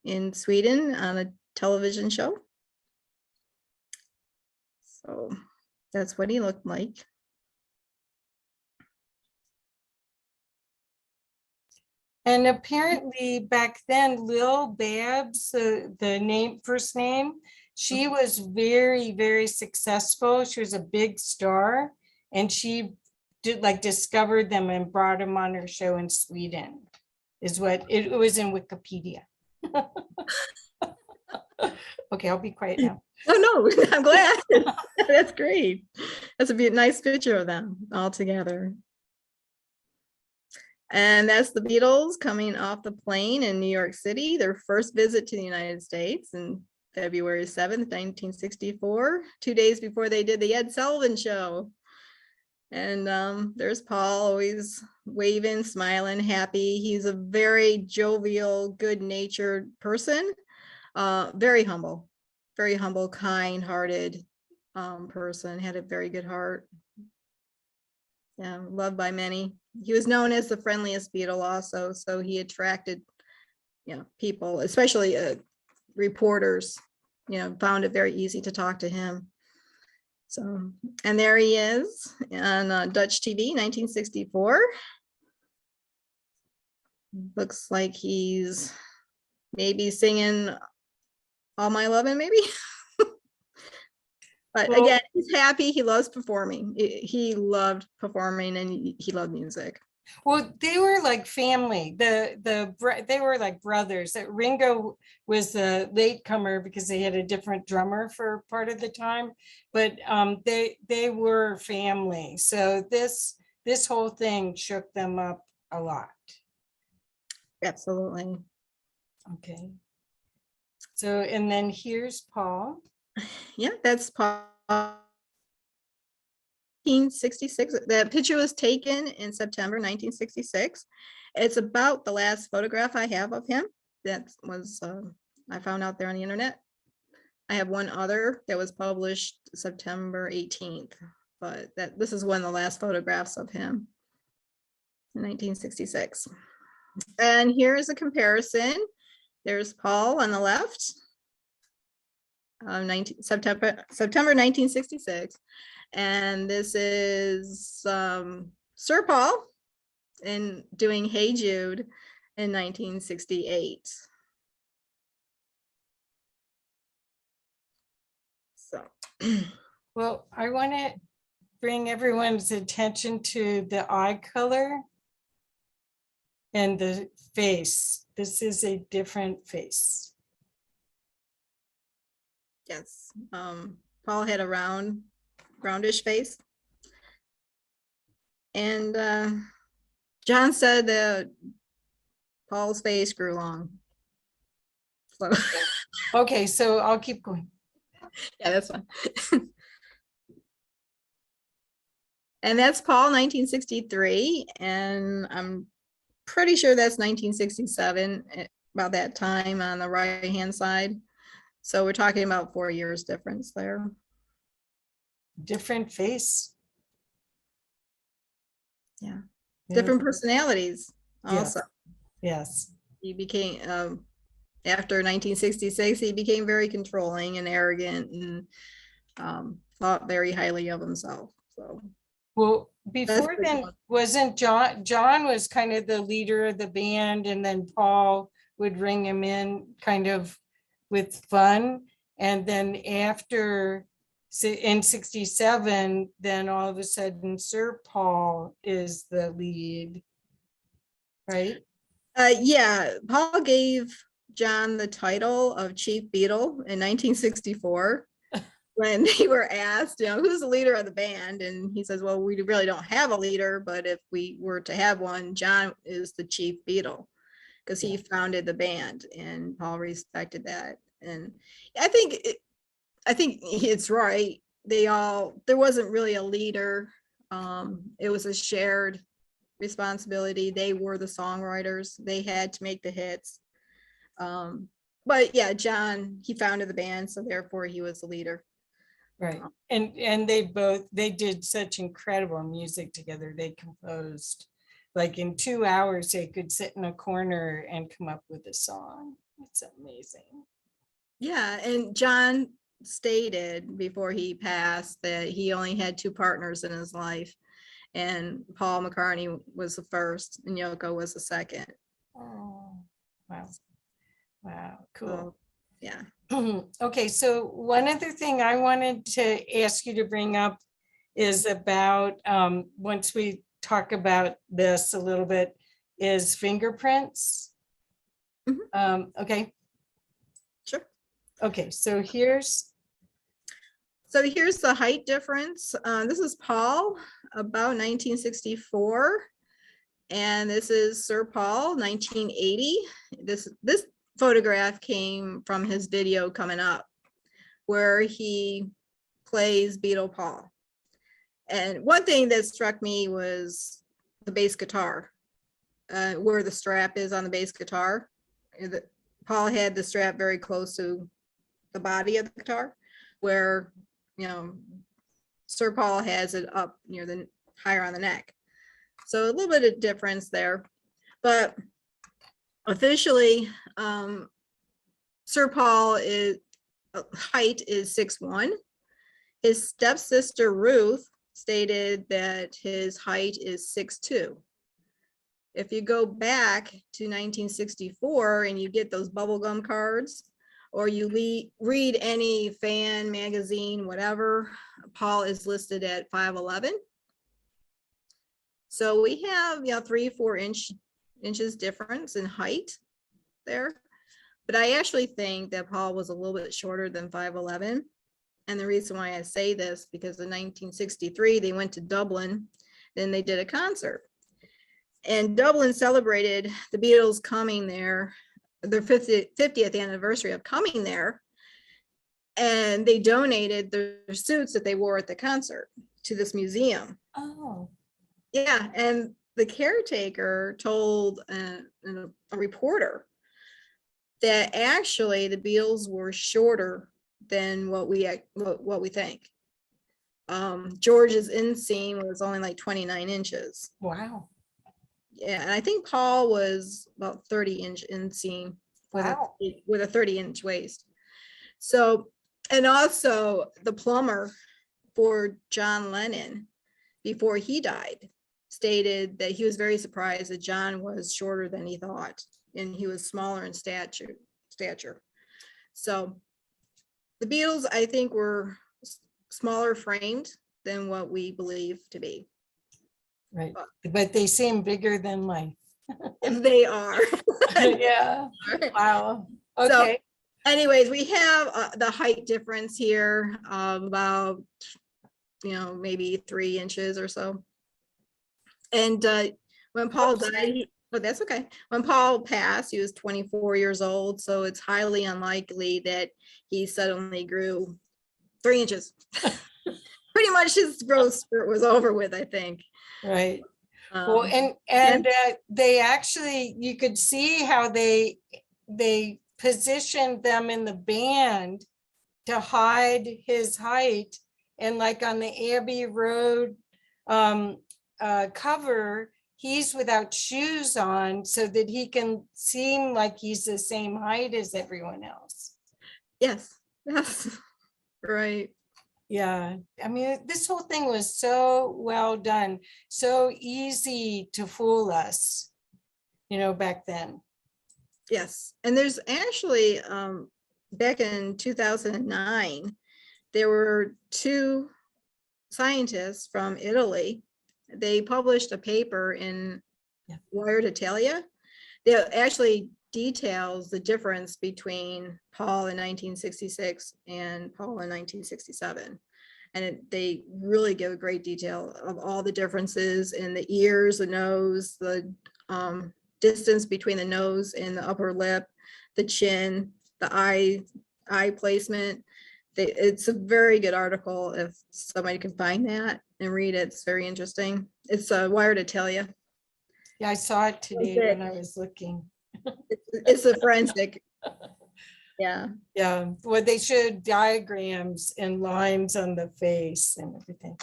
in Sweden on a television show. So that's what he looked like. And apparently back then, Lil Babs, the first name, she was very, very successful. She was a big star, and she discovered them and brought them on her show in Sweden, is what it was in Wikipedia. Okay, I'll be quiet now. Oh, no, I'm glad. That's great. That's a nice picture of them all together. And that's the Beatles coming off the plane in New York City, their first visit to the United States in February 7th, 1964, 2 days before they did the Ed Sullivan Show. And there's Paul, always waving, smiling, happy. He's a very jovial, good-natured person, very humble, kind-hearted person, had a very good heart. Yeah, loved by many. He was known as the friendliest Beatle also, so he attracted, people, especially reporters, found it very easy to talk to him. So, and there he is on Dutch TV, 1964. Looks like he's maybe singing All My Lovin', maybe. But again, he's happy. He loves performing. He loved performing and he loved music. Well, they were like family. They were like brothers. That Ringo was the latecomer because they had a different drummer for part of the time, but they were family. So this whole thing shook them up a lot. Absolutely. Okay. So, and then here's Paul. Yeah, that's Paul. 1966. That picture was taken in September 1966. It's about the last photograph I have of him. That was I found out there on the internet. I have one other that was published September 18th, but this is one of the last photographs of him in 1966. And here's a comparison. There's Paul on the left. September 1966, and this is Sir Paul in doing Hey Jude in 1968. So, well, I want to bring everyone's attention to the eye color and the face. This is a different face. Yes, Paul had a roundish face. And John said that Paul's face grew long. So. Okay, so I'll keep going. Yeah, that's fine. And that's Paul, 1963. And I'm pretty sure that's 1967, about that time on the right-hand side. So we're talking about 4 years difference there. Different face. Yeah. Different personalities also. Yes. He became after 1966, he became very controlling and arrogant and thought very highly of himself. So Well, that's before the then, one. wasn't John was kind of the leader of the band, and then Paul would ring him in kind of with fun. And then after in 67, then all of a sudden Sir Paul is the lead, right? Yeah, Paul gave John the title of Chief Beatle in 1964 when they were asked, who's the leader of the band? And he says, well, we really don't have a leader, but if we were to have one, John is the Chief Beatle because he founded the band, and Paul respected that. And I think it's right. There wasn't really a leader. It was a shared responsibility. They were the songwriters. They had to make the hits. But yeah, John, he founded the band, so therefore he was the leader. Right. And they did such incredible music together. They composed like in 2 hours, they could sit in a corner and come up with a song. It's amazing. Yeah, and John stated before he passed that he only had two partners in his life, and Paul McCartney was the first and Yoko was the second. Oh, wow. Wow, cool. So, yeah. Okay, so one other thing I wanted to ask you to bring up is about, once we talk about this a little bit, is fingerprints. Okay. Sure. Okay, so here's the height difference. This is Paul, about 1964. And this is Sir Paul, 1980. This photograph came from his video Coming Up, where he plays Beatle Paul. And one thing that struck me was the bass guitar, where the strap is on the bass guitar. Paul had the strap very close to the body of the guitar, where Sir Paul has it up near the higher on the neck. So a little bit of difference there, but officially, Sir Paul is height is 6'1". His stepsister Ruth stated that his height is 6'2". If you go back to 1964 and you get those bubblegum cards, or you read any fan magazine, whatever, Paul is listed at 5'11". So we have 3-4 inches difference in height there. But I actually think that Paul was a little bit shorter than 5'11". And the reason why I say this, because in 1963, they went to Dublin, then they did a concert. And Dublin celebrated the Beatles coming there, their 50th anniversary of coming there. And they donated their suits that they wore at the concert to this museum. Oh. Yeah, and the caretaker told a reporter that actually the Beatles were shorter than what we think. George's inseam was only like 29 inches. Wow. Yeah, and I think Paul was about 30-inch inseam with a 30-inch waist. So, and also the plumber for John Lennon, before he died, stated that he was very surprised that John was shorter than he thought, and he was smaller in stature. So the Beatles, I think, were smaller framed than what we believe to be. Right, but they seem bigger than life. If they are. Yeah. Right. Wow. So, Okay. anyways, we have the height difference here of about, maybe 3 inches or so. And when Paul died, that's okay. When Paul passed, he was 24 years old. So it's highly unlikely that he suddenly grew 3 inches. Pretty much his growth spurt was over with, I think. Right. Well, and they actually, you could see how they positioned them in the band to hide his height. And like on the Abbey Road cover, he's without shoes on so that he can seem like he's the same height as everyone else. Yes, yes, right. Yeah, I mean, this whole thing was so well done, so easy to fool us, back then. Yes, and there's actually, back in 2009, there were two scientists from Italy. They published a paper in Yeah. Wired Italia that actually details the difference between Paul in 1966 and Paul in 1967. And they really give a great detail of all the differences in the ears, the nose, the distance between the nose and the upper lip, the chin, the eye placement. It's a very good article. If somebody can find that and read it, it's very interesting. It's Wired Italia. Yeah, I saw it today when I was looking. It's a forensic. Yeah. Yeah, well, they showed diagrams and lines on the face and everything.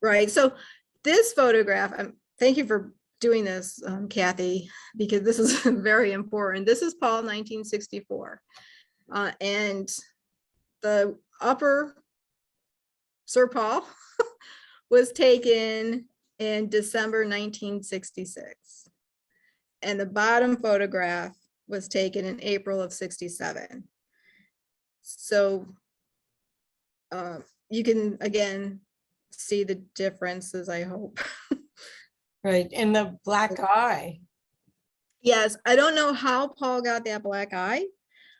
Right. So this photograph, thank you for doing this, Kathy, because this is very important. This is Paul 1964. And the upper Sir Paul was taken in December 1966. And the bottom photograph was taken in April of 67. So you can, again, see the differences, I hope. Right, and the black eye. Yes, I don't know how Paul got that black eye.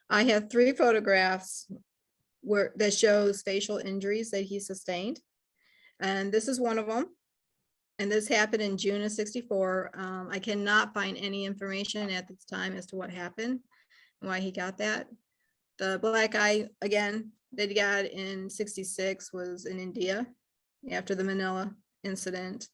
I have 3 photographs that shows facial injuries that he sustained. And this is one of them. And this happened in June of 64. I cannot find any information at this time as to what happened and why he got that. The black eye, again, that he got in 66 was in India after the Manila incident.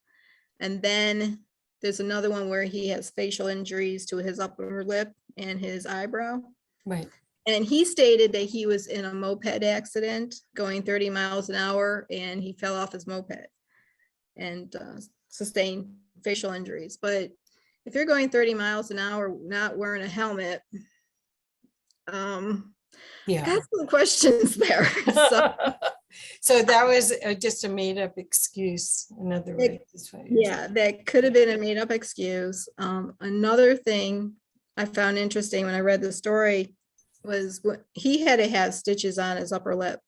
And then there's another one where he has facial injuries to his upper lip and his eyebrow. Right. And he stated that he was in a moped accident going 30 miles an hour and he fell off his moped and sustained facial injuries. But if you're going 30 miles an hour not wearing a helmet, Yeah. got some questions there. So that was just a made-up excuse, in other words. Yeah, that could have been a made-up excuse. Another thing I found interesting when I read the story was he had to have stitches on his upper lip,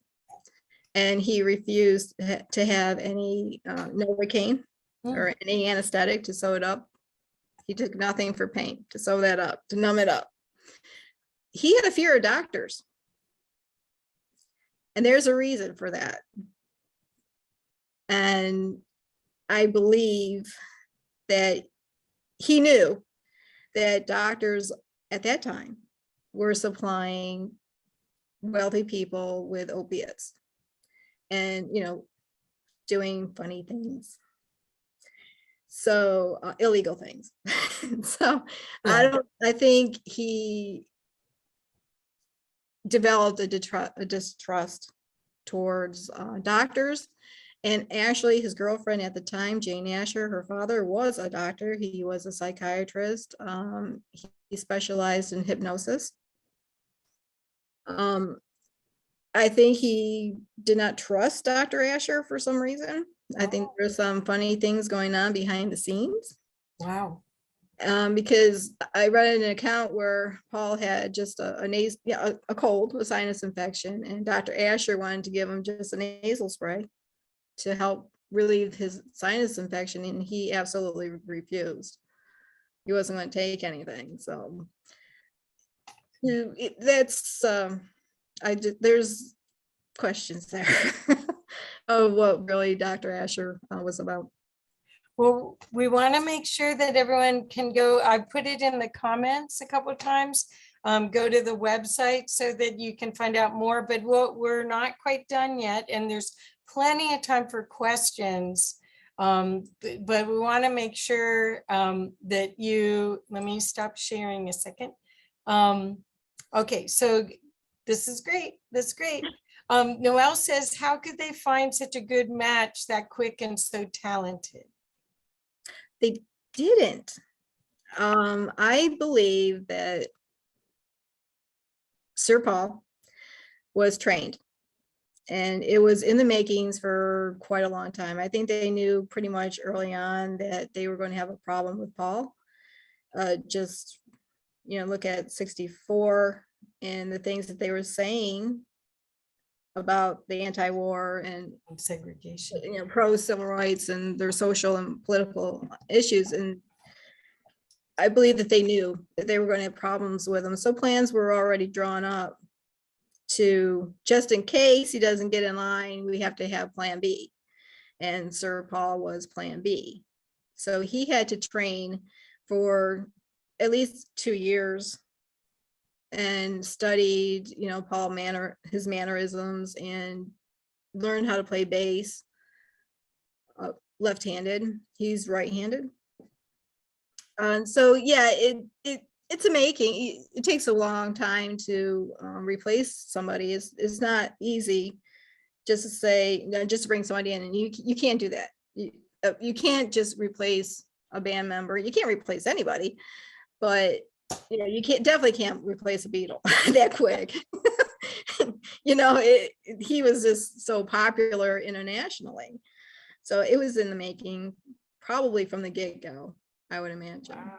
and he refused to have any Novocaine or any anesthetic to sew it up. He took nothing for pain to sew that up, to numb it up. He had a fear of doctors. And there's a reason for that. And I believe that he knew that doctors at that time were supplying wealthy people with opiates and, doing funny things. So illegal things. So Yeah. I think he developed a distrust towards doctors. And actually his girlfriend at the time, Jane Asher, her father was a doctor. He was a psychiatrist. He specialized in hypnosis. I think he did not trust Dr. Asher for some reason. I think there's some funny things going on behind the scenes. Wow. Because I read an account where Paul had just a cold, a sinus infection, and Dr. Asher wanted to give him just a nasal spray to help relieve his sinus infection, and he absolutely refused. He wasn't going to take anything. So there's questions there of what really Dr. Asher was about. Well, we want to make sure that everyone can go. I put it in the comments a couple of times. Go to the website so that you can find out more, but we're not quite done yet. And there's plenty of time for questions. But we want to make sure that let me stop sharing a second. Okay, so this is great. That's great. Noelle says, how could they find such a good match that quick and so talented? didn't. I believe that Sir Paul was trained, and it was in the makings for quite a long time. I think they knew pretty much early on that they were going to have a problem with Paul. Just, look at 64 and the things that they were saying about the anti-war and Segregation. pro civil rights and their social and political issues. And I believe that they knew that they were going to have problems with him. So plans were already drawn up to, just in case he doesn't get in line, we have to have plan B. And Sir Paul was plan B. So he had to train for at least 2 years and studied, his mannerisms, and learned how to play bass. Left-handed, he's right-handed. And so, yeah, it's a making. It takes a long time to replace somebody. It's not easy just to say, just to bring somebody in, and you can't do that. You can't just replace a band member. You can't replace anybody, but you definitely can't replace a Beatle that quick. He was just so popular internationally. So it was in the making, probably from the get-go, I would imagine. Wow.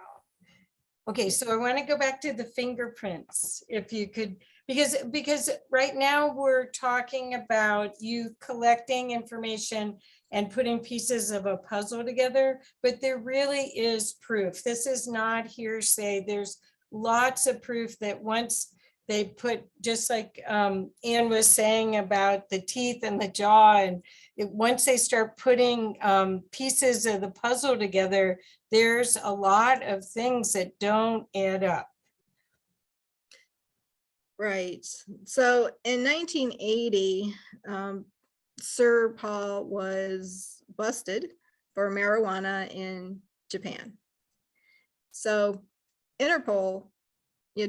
Okay, so I want to go back to the fingerprints, if you could, because right now we're talking about you collecting information and putting pieces of a puzzle together, but there really is proof. This is not hearsay. There's lots of proof that once they put, just like Anne was saying about the teeth and the jaw, and once they start putting pieces of the puzzle together, there's a lot of things that don't add up. Right. So in 1980, Sir Paul was busted for marijuana in Japan. So Interpol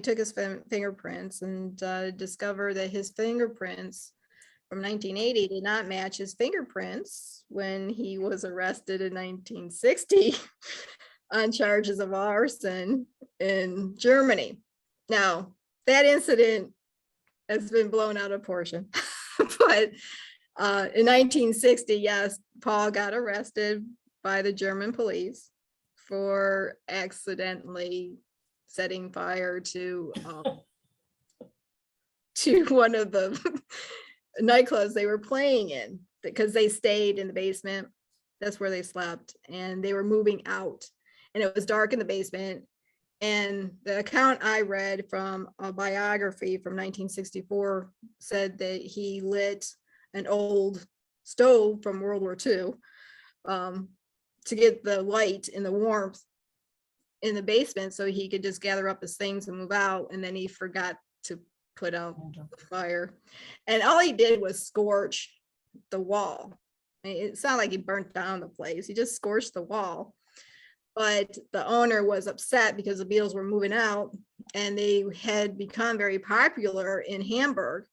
took his fingerprints and discovered that his fingerprints from 1980 did not match his fingerprints when he was arrested in 1960 on charges of arson in Germany. Now, that incident has been blown out of proportion. But in 1960, yes, Paul got arrested by the German police for accidentally setting fire to one of the nightclubs they were playing in, because they stayed in the basement. That's where they slept, and they were moving out, and it was dark in the basement. And the account I read from a biography from 1964 said that he lit an old stove from World War II to get the light and the warmth in the basement so he could just gather up his things and move out. And then he forgot to put out the fire. And all he did was scorch the wall. It's not like he burnt down the place. He just scorched the wall. But the owner was upset because the Beatles were moving out, and they had become very popular in Hamburg,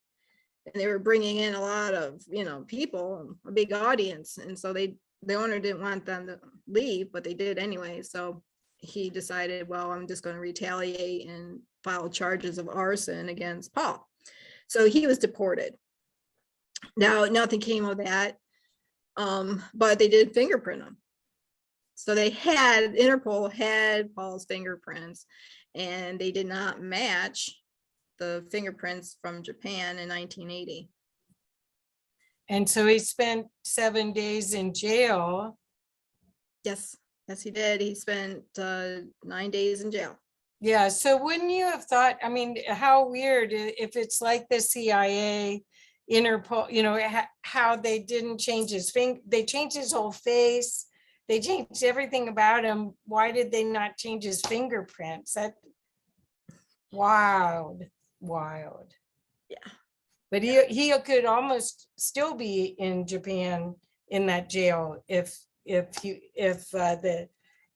and they were bringing in a lot of, people, a big audience. And so the owner didn't want them to leave, but they did anyway. So he decided, well, I'm just going to retaliate and file charges of arson against Paul. So he was deported. Now, nothing came of that, but they did fingerprint him. So Interpol had Paul's fingerprints, and they did not match the fingerprints from Japan in 1980. And so he spent 7 days in jail. Yes, he did. He spent 9 days in jail. Yeah, so wouldn't you have thought, how weird if it's like the CIA, Interpol, how they didn't change his they changed his whole face. They changed everything about him. Why did they not change his fingerprints? That wild. Yeah. But he could almost still be in Japan in that jail if the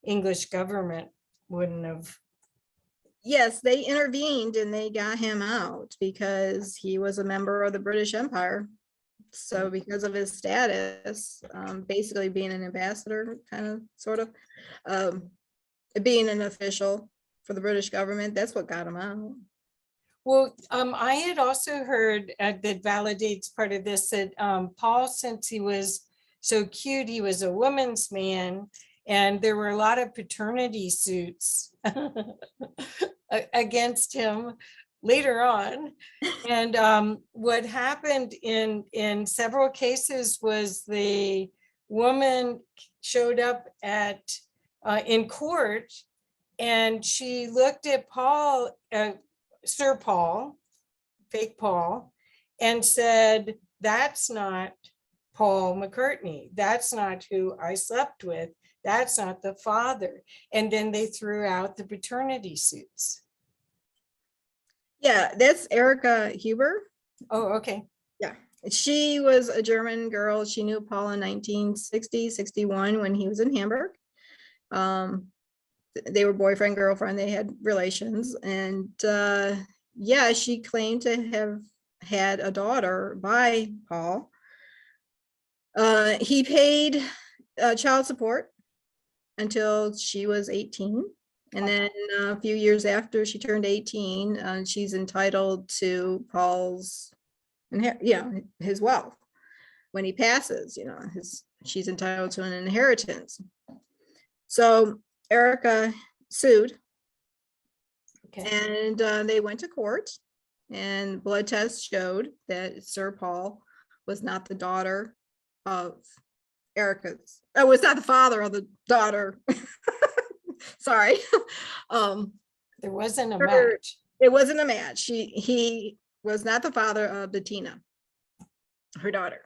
English government wouldn't have. Yes, they intervened and they got him out because he was a member of the British Empire. So because of his status, basically being an ambassador, kind of, sort of, being an official for the British government. That's what got him out. Well, I had also heard that validates part of this, that Paul, since he was so cute, he was a woman's man, and there were a lot of paternity suits against him later on. And what happened in several cases was the woman showed up at in court, and she looked at Paul, Sir Paul, fake Paul, and said, "That's not Paul McCartney. That's not who I slept with. That's not the father." And then they threw out the paternity suits. Yeah, that's Erica Huber. Oh, okay. Yeah, she was a German girl. She knew Paul in 1960, 61 when he was in Hamburg. They were boyfriend, girlfriend, they had relations. And yeah, she claimed to have had a daughter by Paul. He paid child support until she was 18. And then a few years after she turned 18, she's entitled to Paul's, his wealth. When he passes, she's entitled to an inheritance. So Erica sued, and they went to court, and blood tests showed that Sir Paul was not the daughter of Erica's. Oh, was not the father of the daughter. Sorry. There wasn't a match. It wasn't a match. He was not the father of Bettina, her daughter.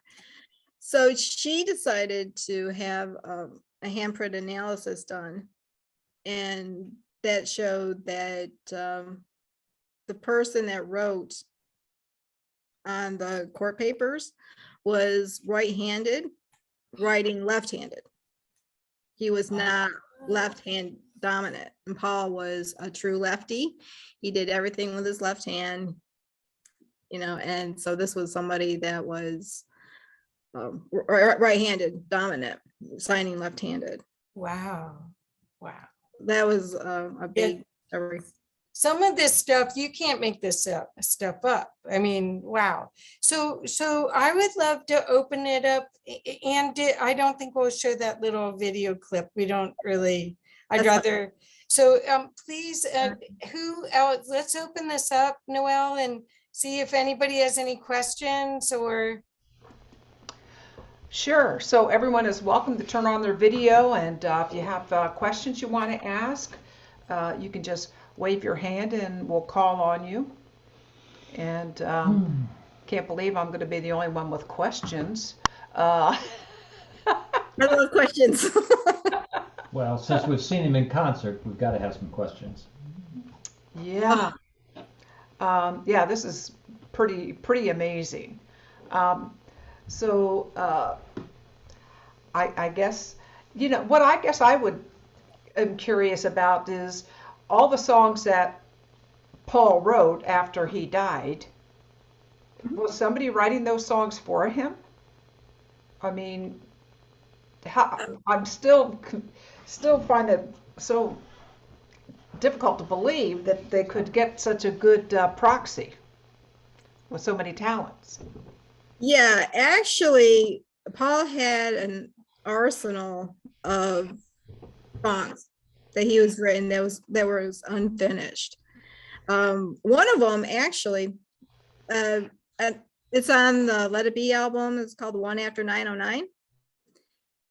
So she decided to have a handprint analysis done, and that showed that the person that wrote on the court papers was right-handed, writing left-handed. He was not left-hand dominant, and Paul was a true lefty. He did everything with his left hand, and so this was somebody that was right-handed dominant, signing left-handed. Wow. That was a big story. Some of this stuff, you can't make this stuff up. I mean, wow. So I would love to open it up, and I don't think we'll show that little video clip. We don't really, I'd rather. So please, who else, let's open this up, Noelle, and see if anybody has any questions or. Sure. So everyone is welcome to turn on their video, and if you have questions you want to ask, you can just wave your hand and we'll call on you. And can't believe I'm going to be the only one with questions. I love questions. Well, since we've seen him in concert, we've got to have some questions. Yeah. Yeah, this is pretty amazing. So I guess, what I guess am curious about is all the songs that Paul wrote after he died. Was somebody writing those songs for him? I mean, I'm still find it so difficult to believe that they could get such a good proxy with so many talents. Yeah, actually, Paul had an arsenal of songs that he was written that was unfinished. One of them actually, it's on the Let It Be album. It's called One After 909.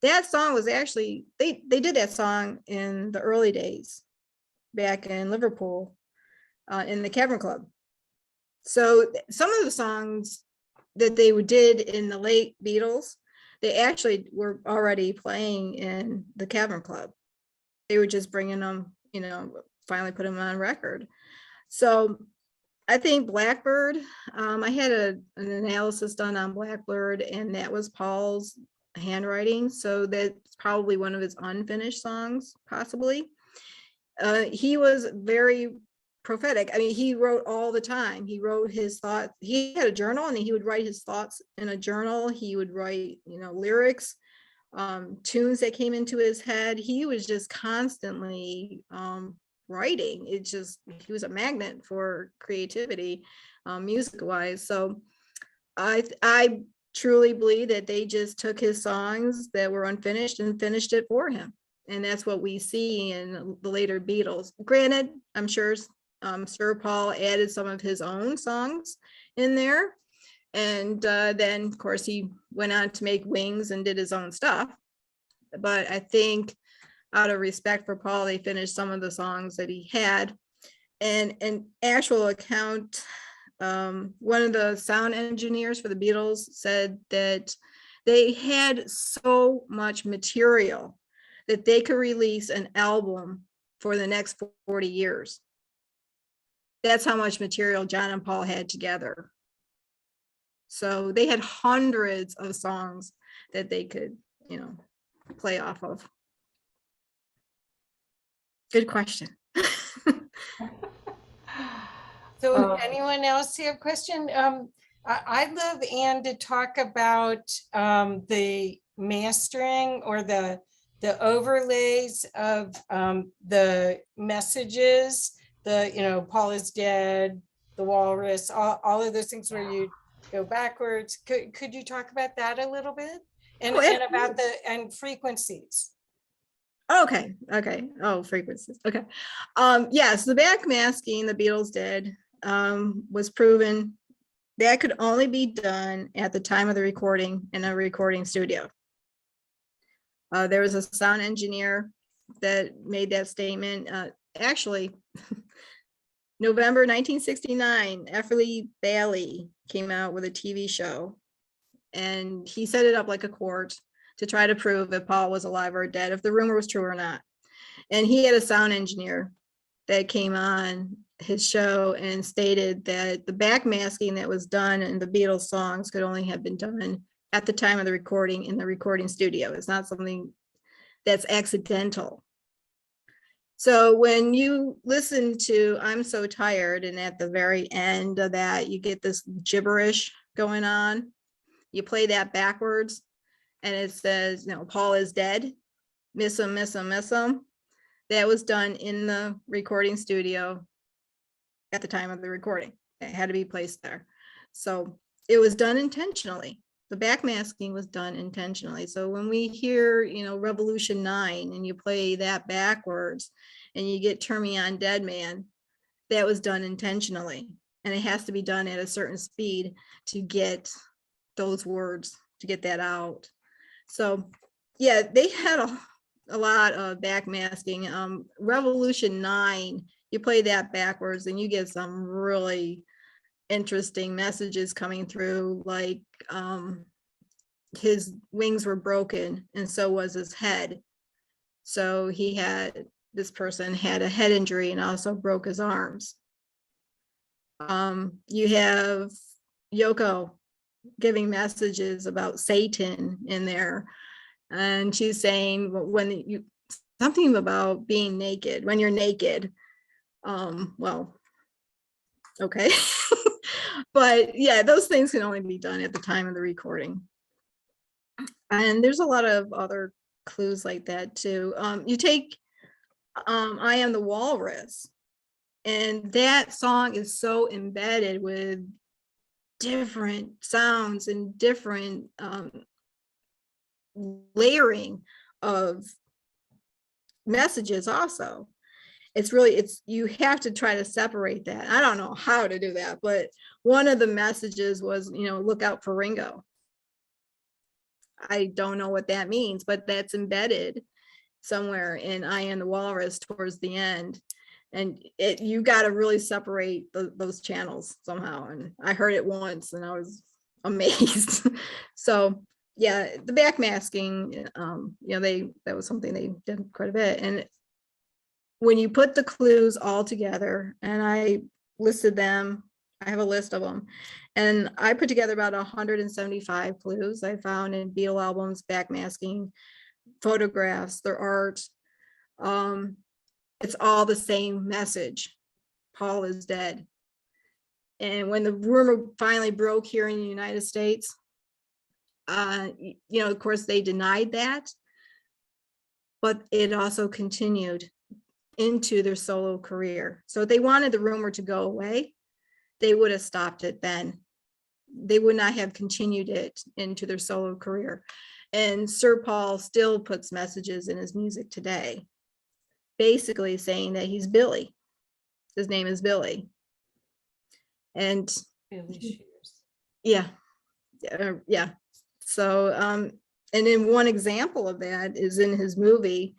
That song was actually, they did that song in the early days back in Liverpool in the Cavern Club. So some of the songs that they did in the late Beatles, they actually were already playing in the Cavern Club. They were just bringing them, finally put them on record. So I think Blackbird, I had an analysis done on Blackbird, and that was Paul's handwriting. So that's probably one of his unfinished songs, possibly. He was very prophetic. I mean, he wrote all the time. He wrote his thoughts. He had a journal, and he would write his thoughts in a journal. He would write, lyrics tunes that came into his head. He was just constantly writing. He was a magnet for creativity, music wise. So I truly believe that they just took his songs that were unfinished and finished it for him. And that's what we see in the later Beatles. Granted, I'm sure Sir Paul added some of his own songs in there. And then, of course, he went on to make Wings and did his own stuff. But I think out of respect for Paul, they finished some of the songs that he had. And an actual account, one of the sound engineers for the Beatles said that they had so much material that they could release an album for the next 40 years. That's how much material John and Paul had together. So they had hundreds of songs that they could, play off of. Good question. So anyone else have a question? I'd love Anne to talk about the mastering or the overlays of the messages, Paul is dead, the walrus, all of those things where you go backwards. Could you talk about that a little bit? And about and frequencies. Okay. Oh, frequencies. Okay. Yes, the backmasking the Beatles did was proven that could only be done at the time of the recording in a recording studio. There was a sound engineer that made that statement. Actually, November 1969, Efferly Bailey came out with a TV show, and he set it up like a court to try to prove if Paul was alive or dead, if the rumor was true or not. And he had a sound engineer that came on his show and stated that the backmasking that was done in the Beatles songs could only have been done at the time of the recording in the recording studio. It's not something that's accidental. So when you listen to I'm So Tired, and at the very end of that, you get this gibberish going on, you play that backwards, and it says, Paul is dead, miss him, miss him, miss him. That was done in the recording studio at the time of the recording. It had to be placed there. So it was done intentionally. The backmasking was done intentionally. So when we hear, Revolution 9, and you play that backwards and you get Turn Me On Dead Man, that was done intentionally. And it has to be done at a certain speed to get those words, to get that out. So yeah, they had a lot of backmasking. Revolution 9, you play that backwards and you get some really interesting messages coming through, like his wings were broken and so was his head. So this person had a head injury and also broke his arms. You have Yoko giving messages about Satan in there, and she's saying something about being naked when you're naked. Well, okay. But yeah, those things can only be done at the time of the recording. And there's a lot of other clues like that too. You take I Am the Walrus, and that song is so embedded with different sounds and different layering of messages also. You have to try to separate that. I don't know how to do that, but one of the messages was, look out for Ringo. I don't know what that means, but that's embedded somewhere in I Am the Walrus towards the end. And you got to really separate those channels somehow. And I heard it once and I was amazed. So yeah, the backmasking, that was something they did quite a bit. And when you put the clues all together, and I listed them, I have a list of them, and I put together about 175 clues I found in Beatle albums, backmasking, photographs, their art. It's all the same message. Paul is dead. And when the rumor finally broke here in the United States, Of course, they denied that, but it also continued into their solo career. So if they wanted the rumor to go away, they would have stopped it then. They would not have continued it into their solo career. And Sir Paul still puts messages in his music today, basically saying that he's Billy. His name is Billy. And yeah. So, and then one example of that is in his movie,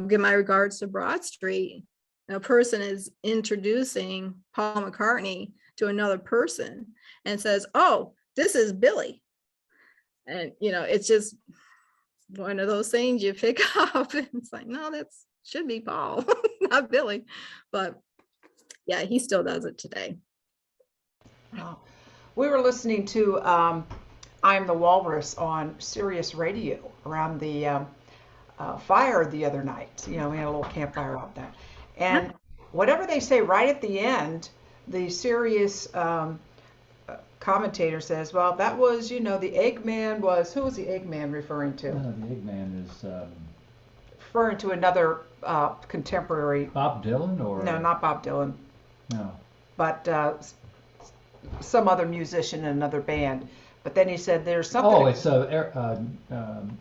Give My Regards to Broad Street. A person is introducing Paul McCartney to another person and says, "Oh, this is Billy." And, it's just one of those things you pick up and it's like, no, that should be Paul, not Billy. But yeah, he still does it today. Wow. We were listening to I Am the Walrus on Sirius Radio around the fire the other night. We had a little campfire out there. And whatever they say right at the end, the Sirius commentator says, well, that was, the Eggman was, who was the Eggman referring to? The Eggman is Referring to another contemporary. Bob Dylan or? No, not Bob Dylan. No. But some other musician in another band. But then he said there's something. Oh, it's Eric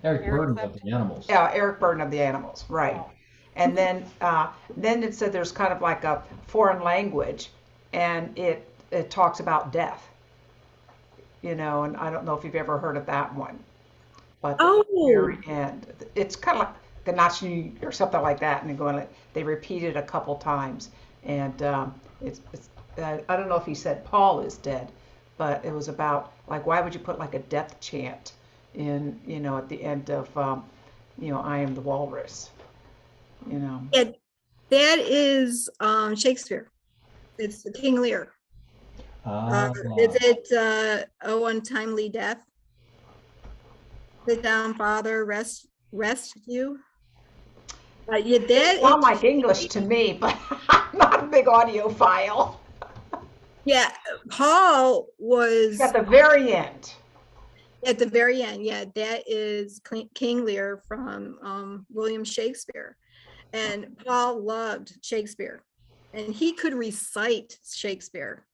Burden of the Animals. Yeah, Eric Burden of the Animals, right. And then it said there's kind of like a foreign language, and it talks about death. And I don't know if you've ever heard of that one. But at the very end, it's kind of like Ganache or something like that, and they repeat it a couple times, and it's I don't know if he said Paul is dead, but it was about like, why would you put like a death chant in, at the end of I Am the Walrus, Yeah, that is Shakespeare. It's King Lear. Is it O Untimely Death? Sit down, Father, rest you. It sounds like English to me, but I'm not a big audiophile. Yeah, Paul was at the very end. At the very end, yeah, that is King Lear from William Shakespeare. And Paul loved Shakespeare, and he could recite Shakespeare.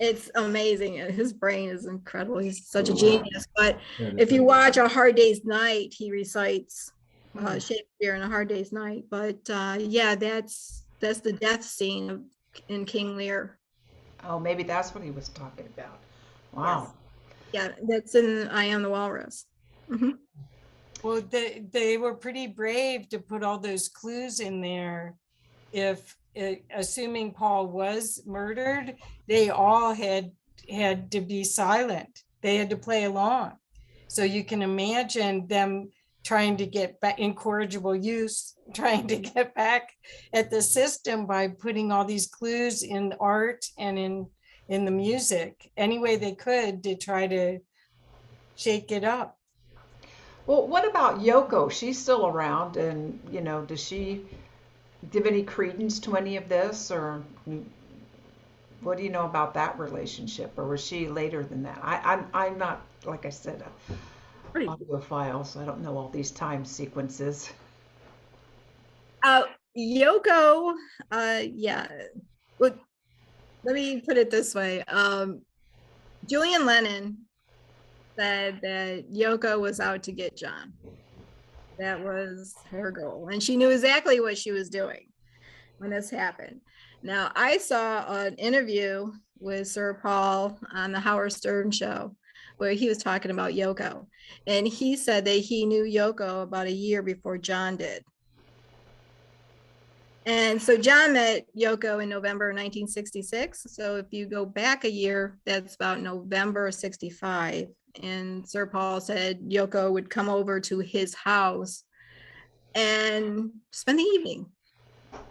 It's amazing. His brain is incredible. He's such a genius. But if you watch A Hard Day's Night, he recites Shakespeare in A Hard Day's Night. But yeah, that's the death scene in King Lear. Oh, maybe that's what he was talking about. Wow. Yes. Yeah, that's in I Am the Walrus. Mm-hmm. Well, they were pretty brave to put all those clues in there. Assuming Paul was murdered, they all had to be silent. They had to play along. So you can imagine them trying to get back, incorrigible use, trying to get back at the system by putting all these clues in art and in the music any way they could to try to shake it up. Well, what about Yoko? She's still around, and does she give any credence to any of this, or what do you know about that relationship, or was she later than that? I'm not, like I said, audiophile, so I don't know all these time sequences. Yoko, yeah. Well, let me put it this way. Julian Lennon said that Yoko was out to get John. That was her goal. And she knew exactly what she was doing when this happened. Now, I saw an interview with Sir Paul on the Howard Stern show where he was talking about Yoko. And he said that he knew Yoko about a year before John did. And so John met Yoko in November 1966. So if you go back a year, that's about November 65. And Sir Paul said Yoko would come over to his house and spend the evening.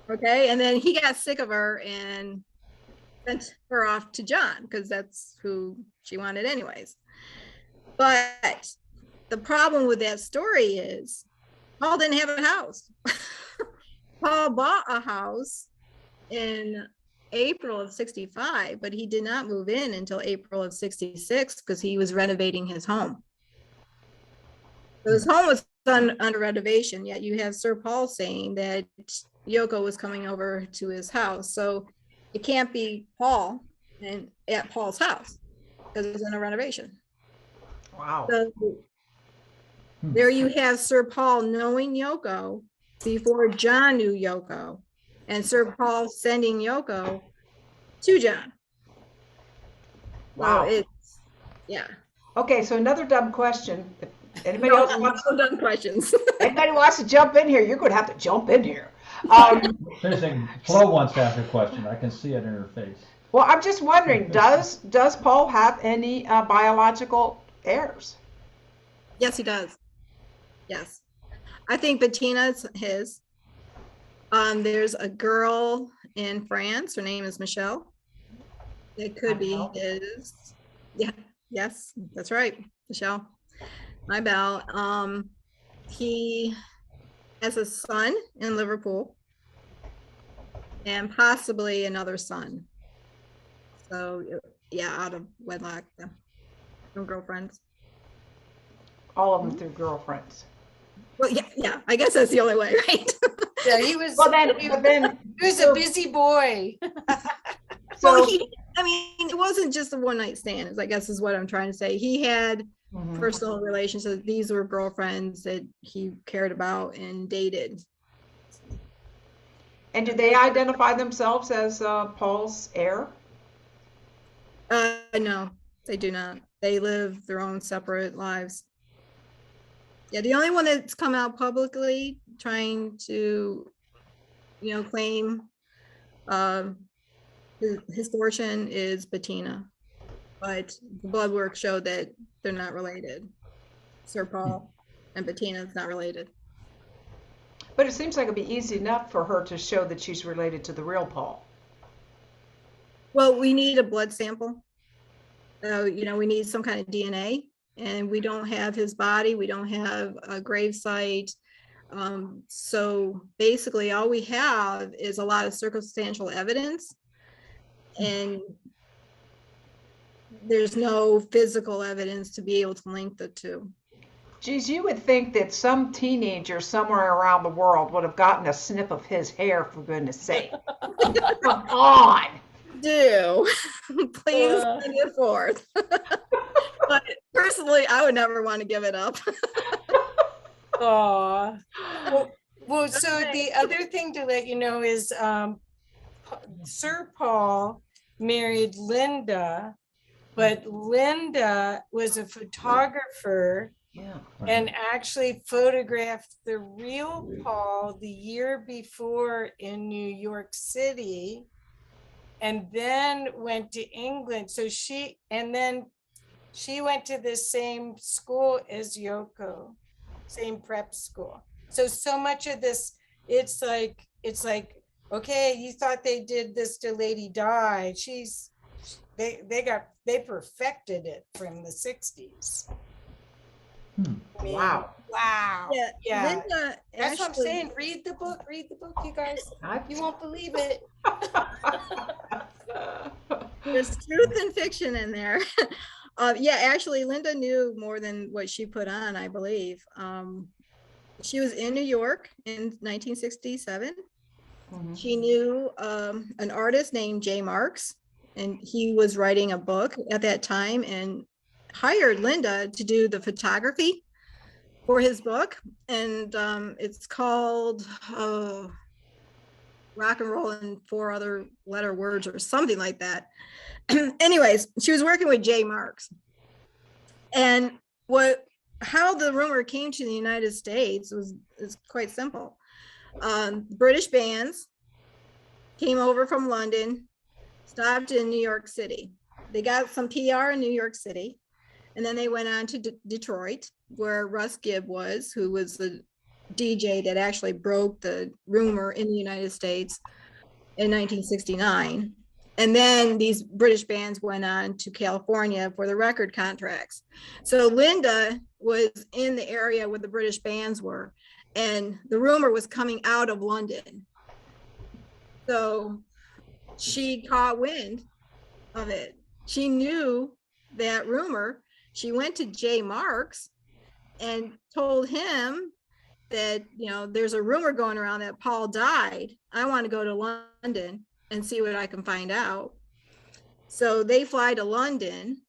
Okay. And then he got sick of her and sent her off to John because that's who she wanted anyways. But the problem with that story is Paul didn't have a house. Paul bought a house in April of 65, but he did not move in until April of 66 because he was renovating his home. So his home was under renovation, yet you have Sir Paul saying that Yoko was coming over to his house. So it can't be Paul and at Paul's house because it was under renovation. Wow. So there you have Sir Paul knowing Yoko before John knew Yoko, and Sir Paul sending Yoko to John. Wow. So it's, yeah. Okay, so another dumb question. If anybody No, else wants, no dumb questions. anybody wants to jump in here, you're going to have to jump in here. Seriously, Flo wants to ask a question. I can see it in her face. Well, I'm just wondering, does Paul have any biological heirs? Yes, he does. Yes. I think Bettina's his. There's a girl in France. Her name is Michelle. It could be his. Yeah. Yes, that's right, Michelle. My bell. He has a son in Liverpool and possibly another son. So yeah, out of wedlock, yeah. From girlfriends. All of them through girlfriends. Well, yeah. I guess that's the only way, right? Yeah, he was. Well, then, he, but then, he was a busy boy. Well, so I mean, it wasn't just a one night stand, I guess is what I'm trying to say. He had Mhm. personal relationships. These were girlfriends that he cared about and dated. And do they identify themselves as Paul's heir? No, they do not. They live their own separate lives. Yeah, the only one that's come out publicly trying to, claim his fortune is Bettina, but the blood work showed that they're not related. Sir Paul and Bettina's not related. But it seems like it'd be easy enough for her to show that she's related to the real Paul. Well, we need a blood sample. We need some kind of DNA, and we don't have his body. We don't have a grave site. So basically all we have is a lot of circumstantial evidence, and there's no physical evidence to be able to link the two. Geez, you would think that some teenager somewhere around the world would have gotten a snip of his hair, for goodness sake. Come on. Do please send it forth. But personally, I would never want to give it up. Aw. Well, so the other thing to let you know is Sir Paul married Linda, but Linda was a photographer Yeah. and actually photographed the real Paul the year before in New York City, and then went to England. So she went to the same school as Yoko, same prep school. So much of this, it's like, okay, you thought they did this to Lady Di. They perfected it from the 60s. I mean, Wow. Wow. Yeah. Linda, That's what I'm actually, saying. Read the book, you guys. You won't believe it. there's truth and fiction in there. Yeah, actually, Linda knew more than what she put on, I believe. She was in New York in 1967. Mhm. She knew an artist named J. Marks, and he was writing a book at that time and hired Linda to do the photography for his book. And it's called Rock and Roll and 4 Other Letter Words or something like that. Anyways, she was working with J. Marks. And how the rumor came to the United States is quite simple. British bands came over from London, stopped in New York City. They got some PR in New York City, and then they went on to Detroit, where Russ Gibb was, who was the DJ that actually broke the rumor in the United States in 1969. And then these British bands went on to California for the record contracts. So Linda was in the area where the British bands were, and the rumor was coming out of London. So she caught wind of it. She knew that rumor. She went to J. Marks and told him that, there's a rumor going around that Paul died. I want to go to London and see what I can find out. So they fly to London.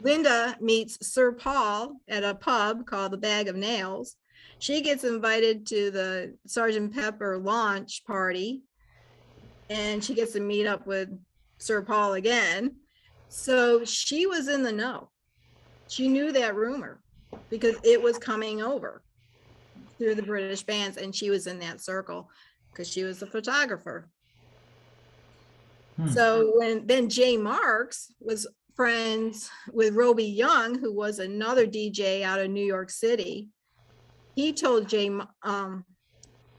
Linda meets Sir Paul at a pub called the Bag of Nails. She gets invited to the Sgt. Pepper launch party, and she gets to meet up with Sir Paul again. So she was in the know. She knew that rumor because it was coming over through the British bands, and she was in that circle because she was a photographer. So then Jay Marks was friends with Roby Young, who was another DJ out of New York City. He told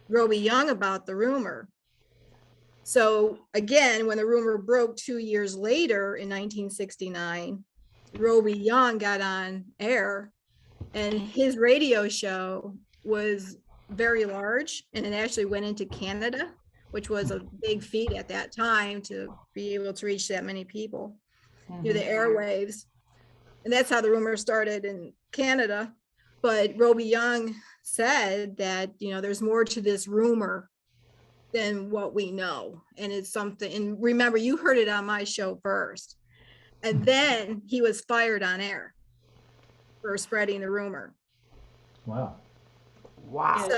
Roby Young about the rumor. So again, when the rumor broke 2 years later in 1969, Roby Young got on air, and his radio show was very large, and it actually went into Canada, which was a big feat at that time to be able to reach that many people through the airwaves. And that's how the rumor started in Canada. But Roby Young said that, there's more to this rumor than what we know. And it's something, and remember, you heard it on my show first. And then he was fired on air for spreading the rumor. Wow. Wow.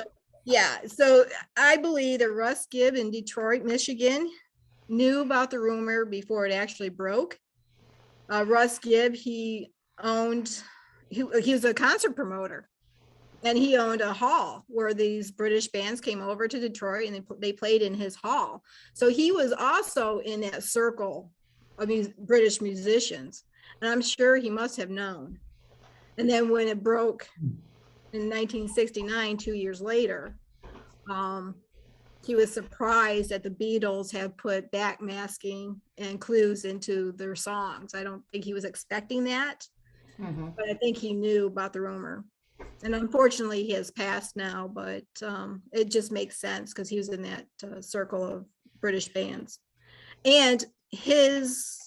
So I believe that Russ Gibb in Detroit, Michigan, knew about the rumor before it actually broke. Russ Gibb, he was a concert promoter, and he owned a hall where these British bands came over to Detroit, and they played in his hall. So he was also in that circle of these British musicians, and I'm sure he must have known. And then when it broke in 1969, 2 years later, he was surprised that the Beatles had put backmasking and clues into their songs. I don't think he was expecting that, but I think he knew about the rumor. And unfortunately, he has passed now, but it just makes sense because he was in that circle of British bands. And his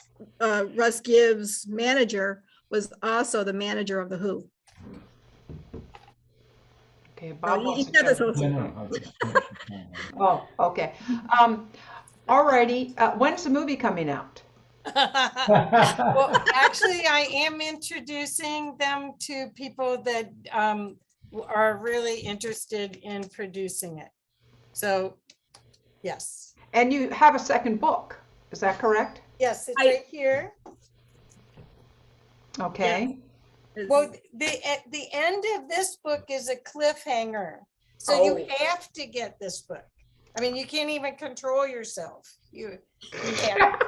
Russ Gibbs' manager was also the manager of The Who. Okay, Bob So wants he to said this jump whole No, Oh, okay. Alrighty, when's the movie coming out? Well, actually, I am introducing them to people that are really interested in producing it. So, yes. And you have a second book, is that correct? Yes, it's right here. Okay. Well, at the end of this book is a cliffhanger. So you have to get this book. I mean, you can't even control yourself. You can't.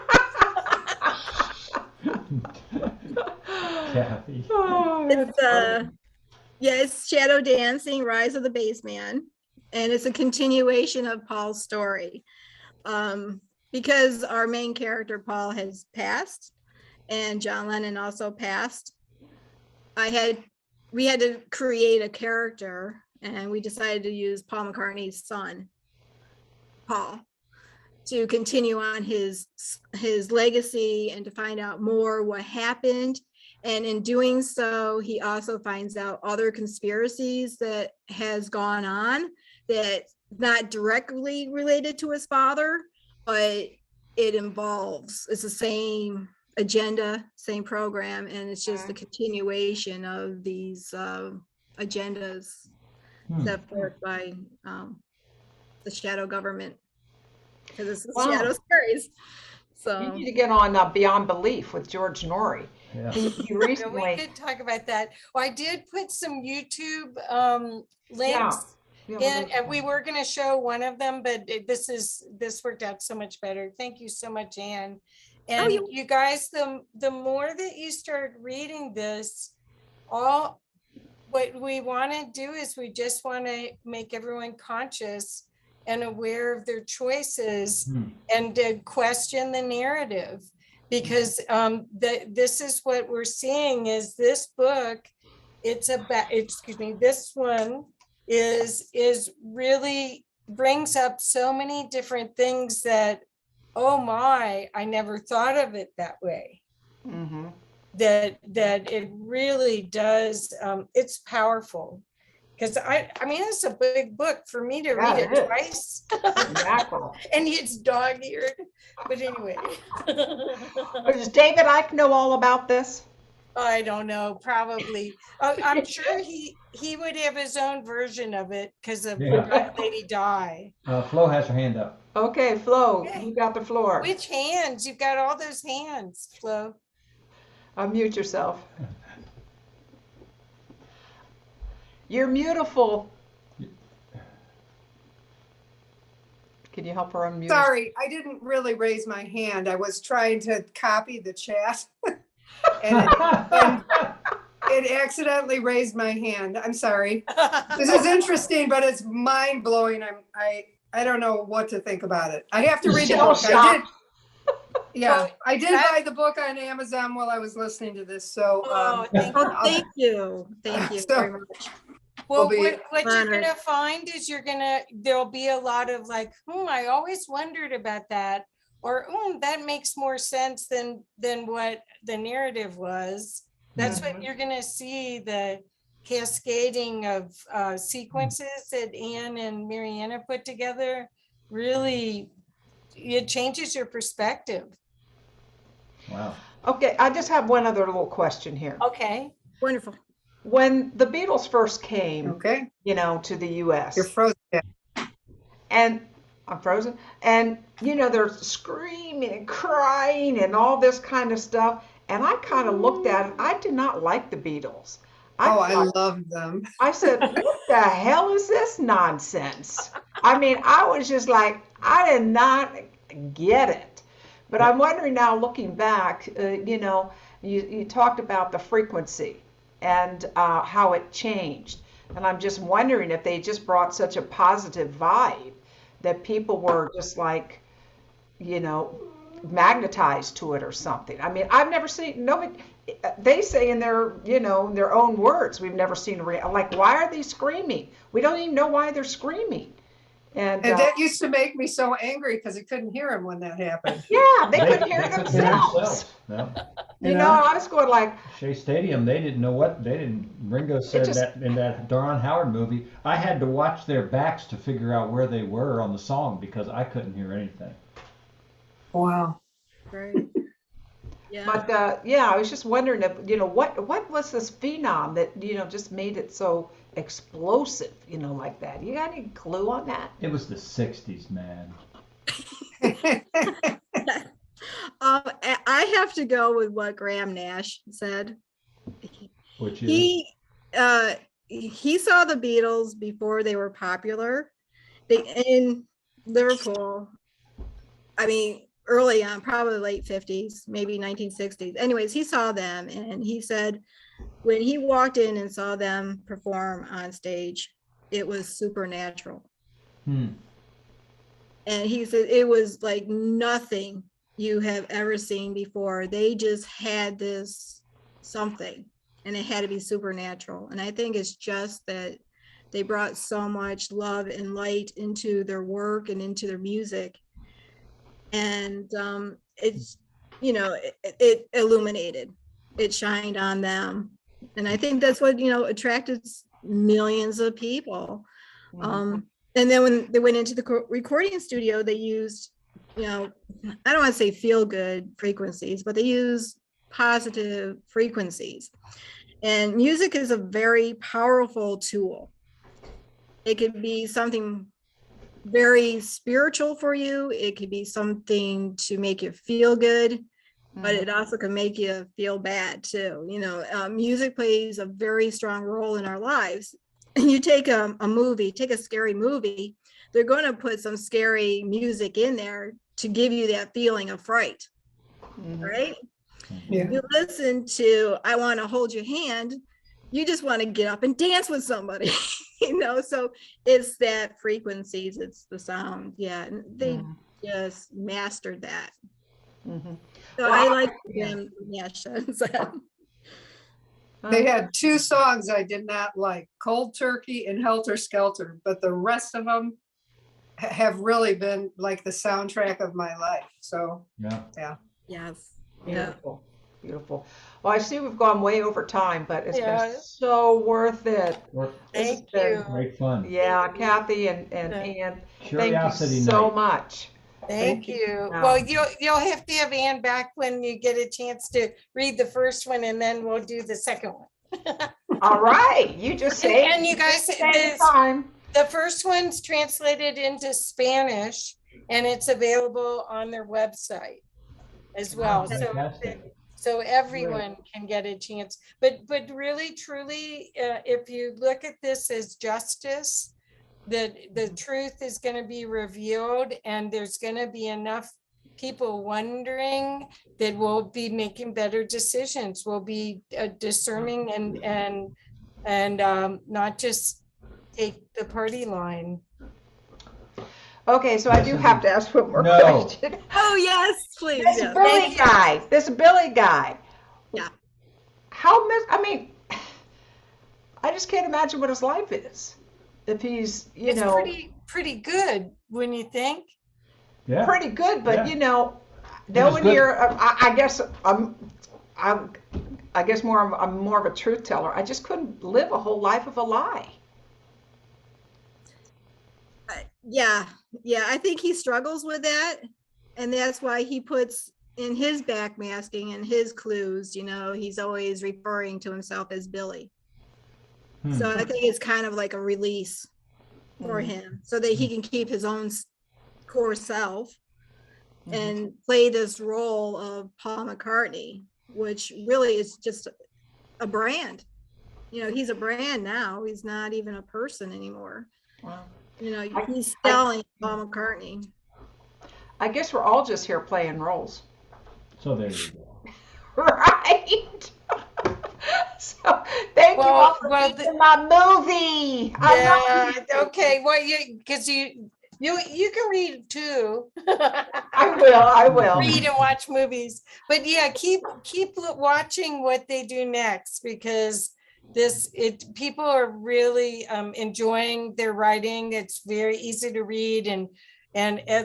Kathy. Oh, that's funny. It's Shadow Dancing, Rise of the Bassman, and it's a continuation of Paul's story. Because our main character, Paul, has passed, and John Lennon also passed, we had to create a character, and we decided to use Paul McCartney's son, Paul, to continue on his legacy and to find out more what happened. And in doing so, he also finds out other conspiracies that has gone on that not directly related to his father, but it's the same agenda, same program, and it's just a continuation of these agendas set forth by the shadow government, because it's the shadow series. So You need to get on Beyond Belief with George Norrie. Yeah. He We recently, could talk about that. Well, I did put some YouTube links Yeah, in, and we were going to show one of them, but this worked out so much better. Thank you so much, Anne. And you guys, the more that you start reading this, what we want to do is we just want to make everyone conscious and aware of their choices and to question the narrative, because this is what we're seeing is this book. This one is really brings up so many different things that, oh my, I never thought of it that way. that it really does. It's powerful. Because I mean, it's a big book for me to read it it is. twice. Exactly. And it's dog-eared. But anyway. Does David Icke know all about this? I don't know, probably. I'm sure he would have his own version of it because of Yeah. Lady Di. Flo has her hand up. Okay, Flo, Okay. you got the floor. Which hands? You've got all those hands, Flo. Unmute yourself. You're beautiful. Can you help her unmute? Sorry, I didn't really raise my hand. I was trying to copy the chat and it accidentally raised my hand. I'm sorry. This is interesting, but it's mind blowing. I don't know what to think about it. I have to read the book. I did buy the book on Amazon while I was listening to this. So thank Oh, thank you. Thank you So- very much. Well, be what you're honored. gonna find is there'll be a lot of like, I always wondered about that, or that makes more sense than what the narrative was. That's what you're gonna see, the cascading of sequences that Anne and Mariana put together. Really, it changes your perspective. Wow. Okay, I just have one other little question here. Okay. Wonderful. When the Beatles first came, okay. to the US, You're frozen. and I'm frozen, and they're screaming and crying and all this kind of stuff, and I kind of looked at it. I did not like the Beatles. I love them. I said, what the hell is this nonsense? I mean, I was just like, I did not get it. But I'm wondering now, looking back, you talked about the frequency and how it changed. And I'm just wondering if they just brought such a positive vibe that people were just like, magnetized to it or something. I mean, I've never seen, nobody, they say in their, their own words, we've never seen like, why are they screaming? We don't even know why they're screaming. And that used to make me so angry because I couldn't hear them when that happened. yeah, they couldn't hear couldn't hear themselves. No. I was going like, Shea Stadium, they didn't know what, Ringo said that in that Ron Howard movie, I had to watch their backs to figure out where they were on the song because I couldn't hear anything. Wow. Right. Yeah. but I was just wondering if, what was this phenom that, just made it so explosive, like that? You got any clue on that? It was the 60s, man. I have to go with what Graham Nash said. Which is, He saw the Beatles before they were popular. In Liverpool. I mean, early on, probably late 50s, maybe 1960s. Anyways, he saw them and he said when he walked in and saw them perform on stage, it was supernatural. And he said it was like nothing you have ever seen before. They just had this something and it had to be supernatural. And I think it's just that they brought so much love and light into their work and into their music. And it's, it illuminated, it shined on them. And I think that's what, attracted millions of people. And then when they went into the recording studio, they used, I don't want to say feel good frequencies, but they use positive frequencies. And music is a very powerful tool. It could be something very spiritual for you. It could be something to make you feel good, but it also can make you feel bad too. Music plays a very strong role in our lives. You take a movie, take a scary movie, they're going to put some scary music in there to give you that feeling of fright, right? Yeah. You listen to I Want to Hold Your Hand, you just want to get up and dance with somebody, so it's that frequencies, it's the sound. Yeah, and they just mastered that. So I like them. Yeah, said. They had two songs I did not like, Cold Turkey and Helter Skelter, but the rest of them have really been like the soundtrack of my life. So yeah. Yes. Yeah. Beautiful. beautiful. Well, I see we've gone way over time, but it's been Yeah. so worth it. Or This has Thank been, you. great fun. yeah, Thank you. Kathy and Yeah. Ann, thank you Curiosity so night. much. Thank you. you. Yeah. Well, you'll have to have Ann back when you get a chance to read the first one, and then we'll do the second one. All right, you just say. And you guys, say this, the time. the first one's translated into Spanish, and it's available on their website as well. So, Fantastic. so everyone can get a chance. But really, truly, if you look at this as justice, the truth is going to be revealed, and there's going to be enough people wondering that we'll be making better decisions. We'll be discerning and not just take the party line. Okay, so I do have to ask one more No. question. Oh, yes, please. This Yes. Billy guy. Yeah. I mean, I just can't imagine what his life is. If he's, It's pretty good when you think. Yeah. pretty good, but Yeah. you know, He was knowing good. I guess I guess I'm more of a truth teller. I just couldn't live a whole life of a lie. Yeah, I think he struggles with that, and that's why he puts in his backmasking and his clues, you know, he's always referring to himself as Billy. So I think it's kind of like a release for him, so that he can keep his own core self and play this role of Paul McCartney, which really is just a brand. You know, he's a brand now. He's not even a person anymore. Wow. You know, he's selling Paul McCartney. I guess we're all just here playing roles. So there you go. Right. So thank you all for being my movie. Yeah. Okay. Well, because you can read too. I will. Read and watch movies, but yeah, keep watching what they do next, because people are really enjoying their writing. It's very easy to read, and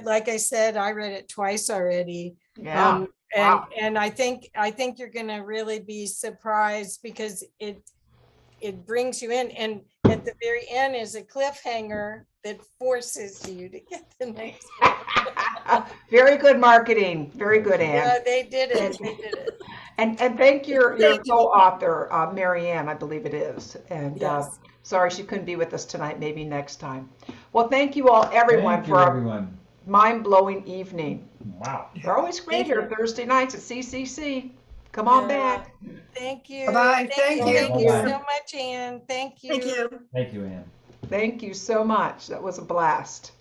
like I said, I read it twice already. Yeah. Wow. And I think you're gonna really be surprised, because it brings you in, and at the very end is a cliffhanger that forces you to get the next one. Very good marketing. Very good, Ann. Yeah, they did it. They did it. And thank your co-author, Mary Ann, I believe it is. And Yes. sorry she couldn't be with us tonight. Maybe next time. Well, thank you all, everyone, Thank you, for everyone. a mind-blowing evening. Wow. They're always great Thank here you. Thursday nights at CCC. Come on back. Thank you. Bye-bye. Thank you. Thank you Bye-bye. so much, Ann. Thank you. Thank you. Thank you, Ann. Thank you so much. That was a blast.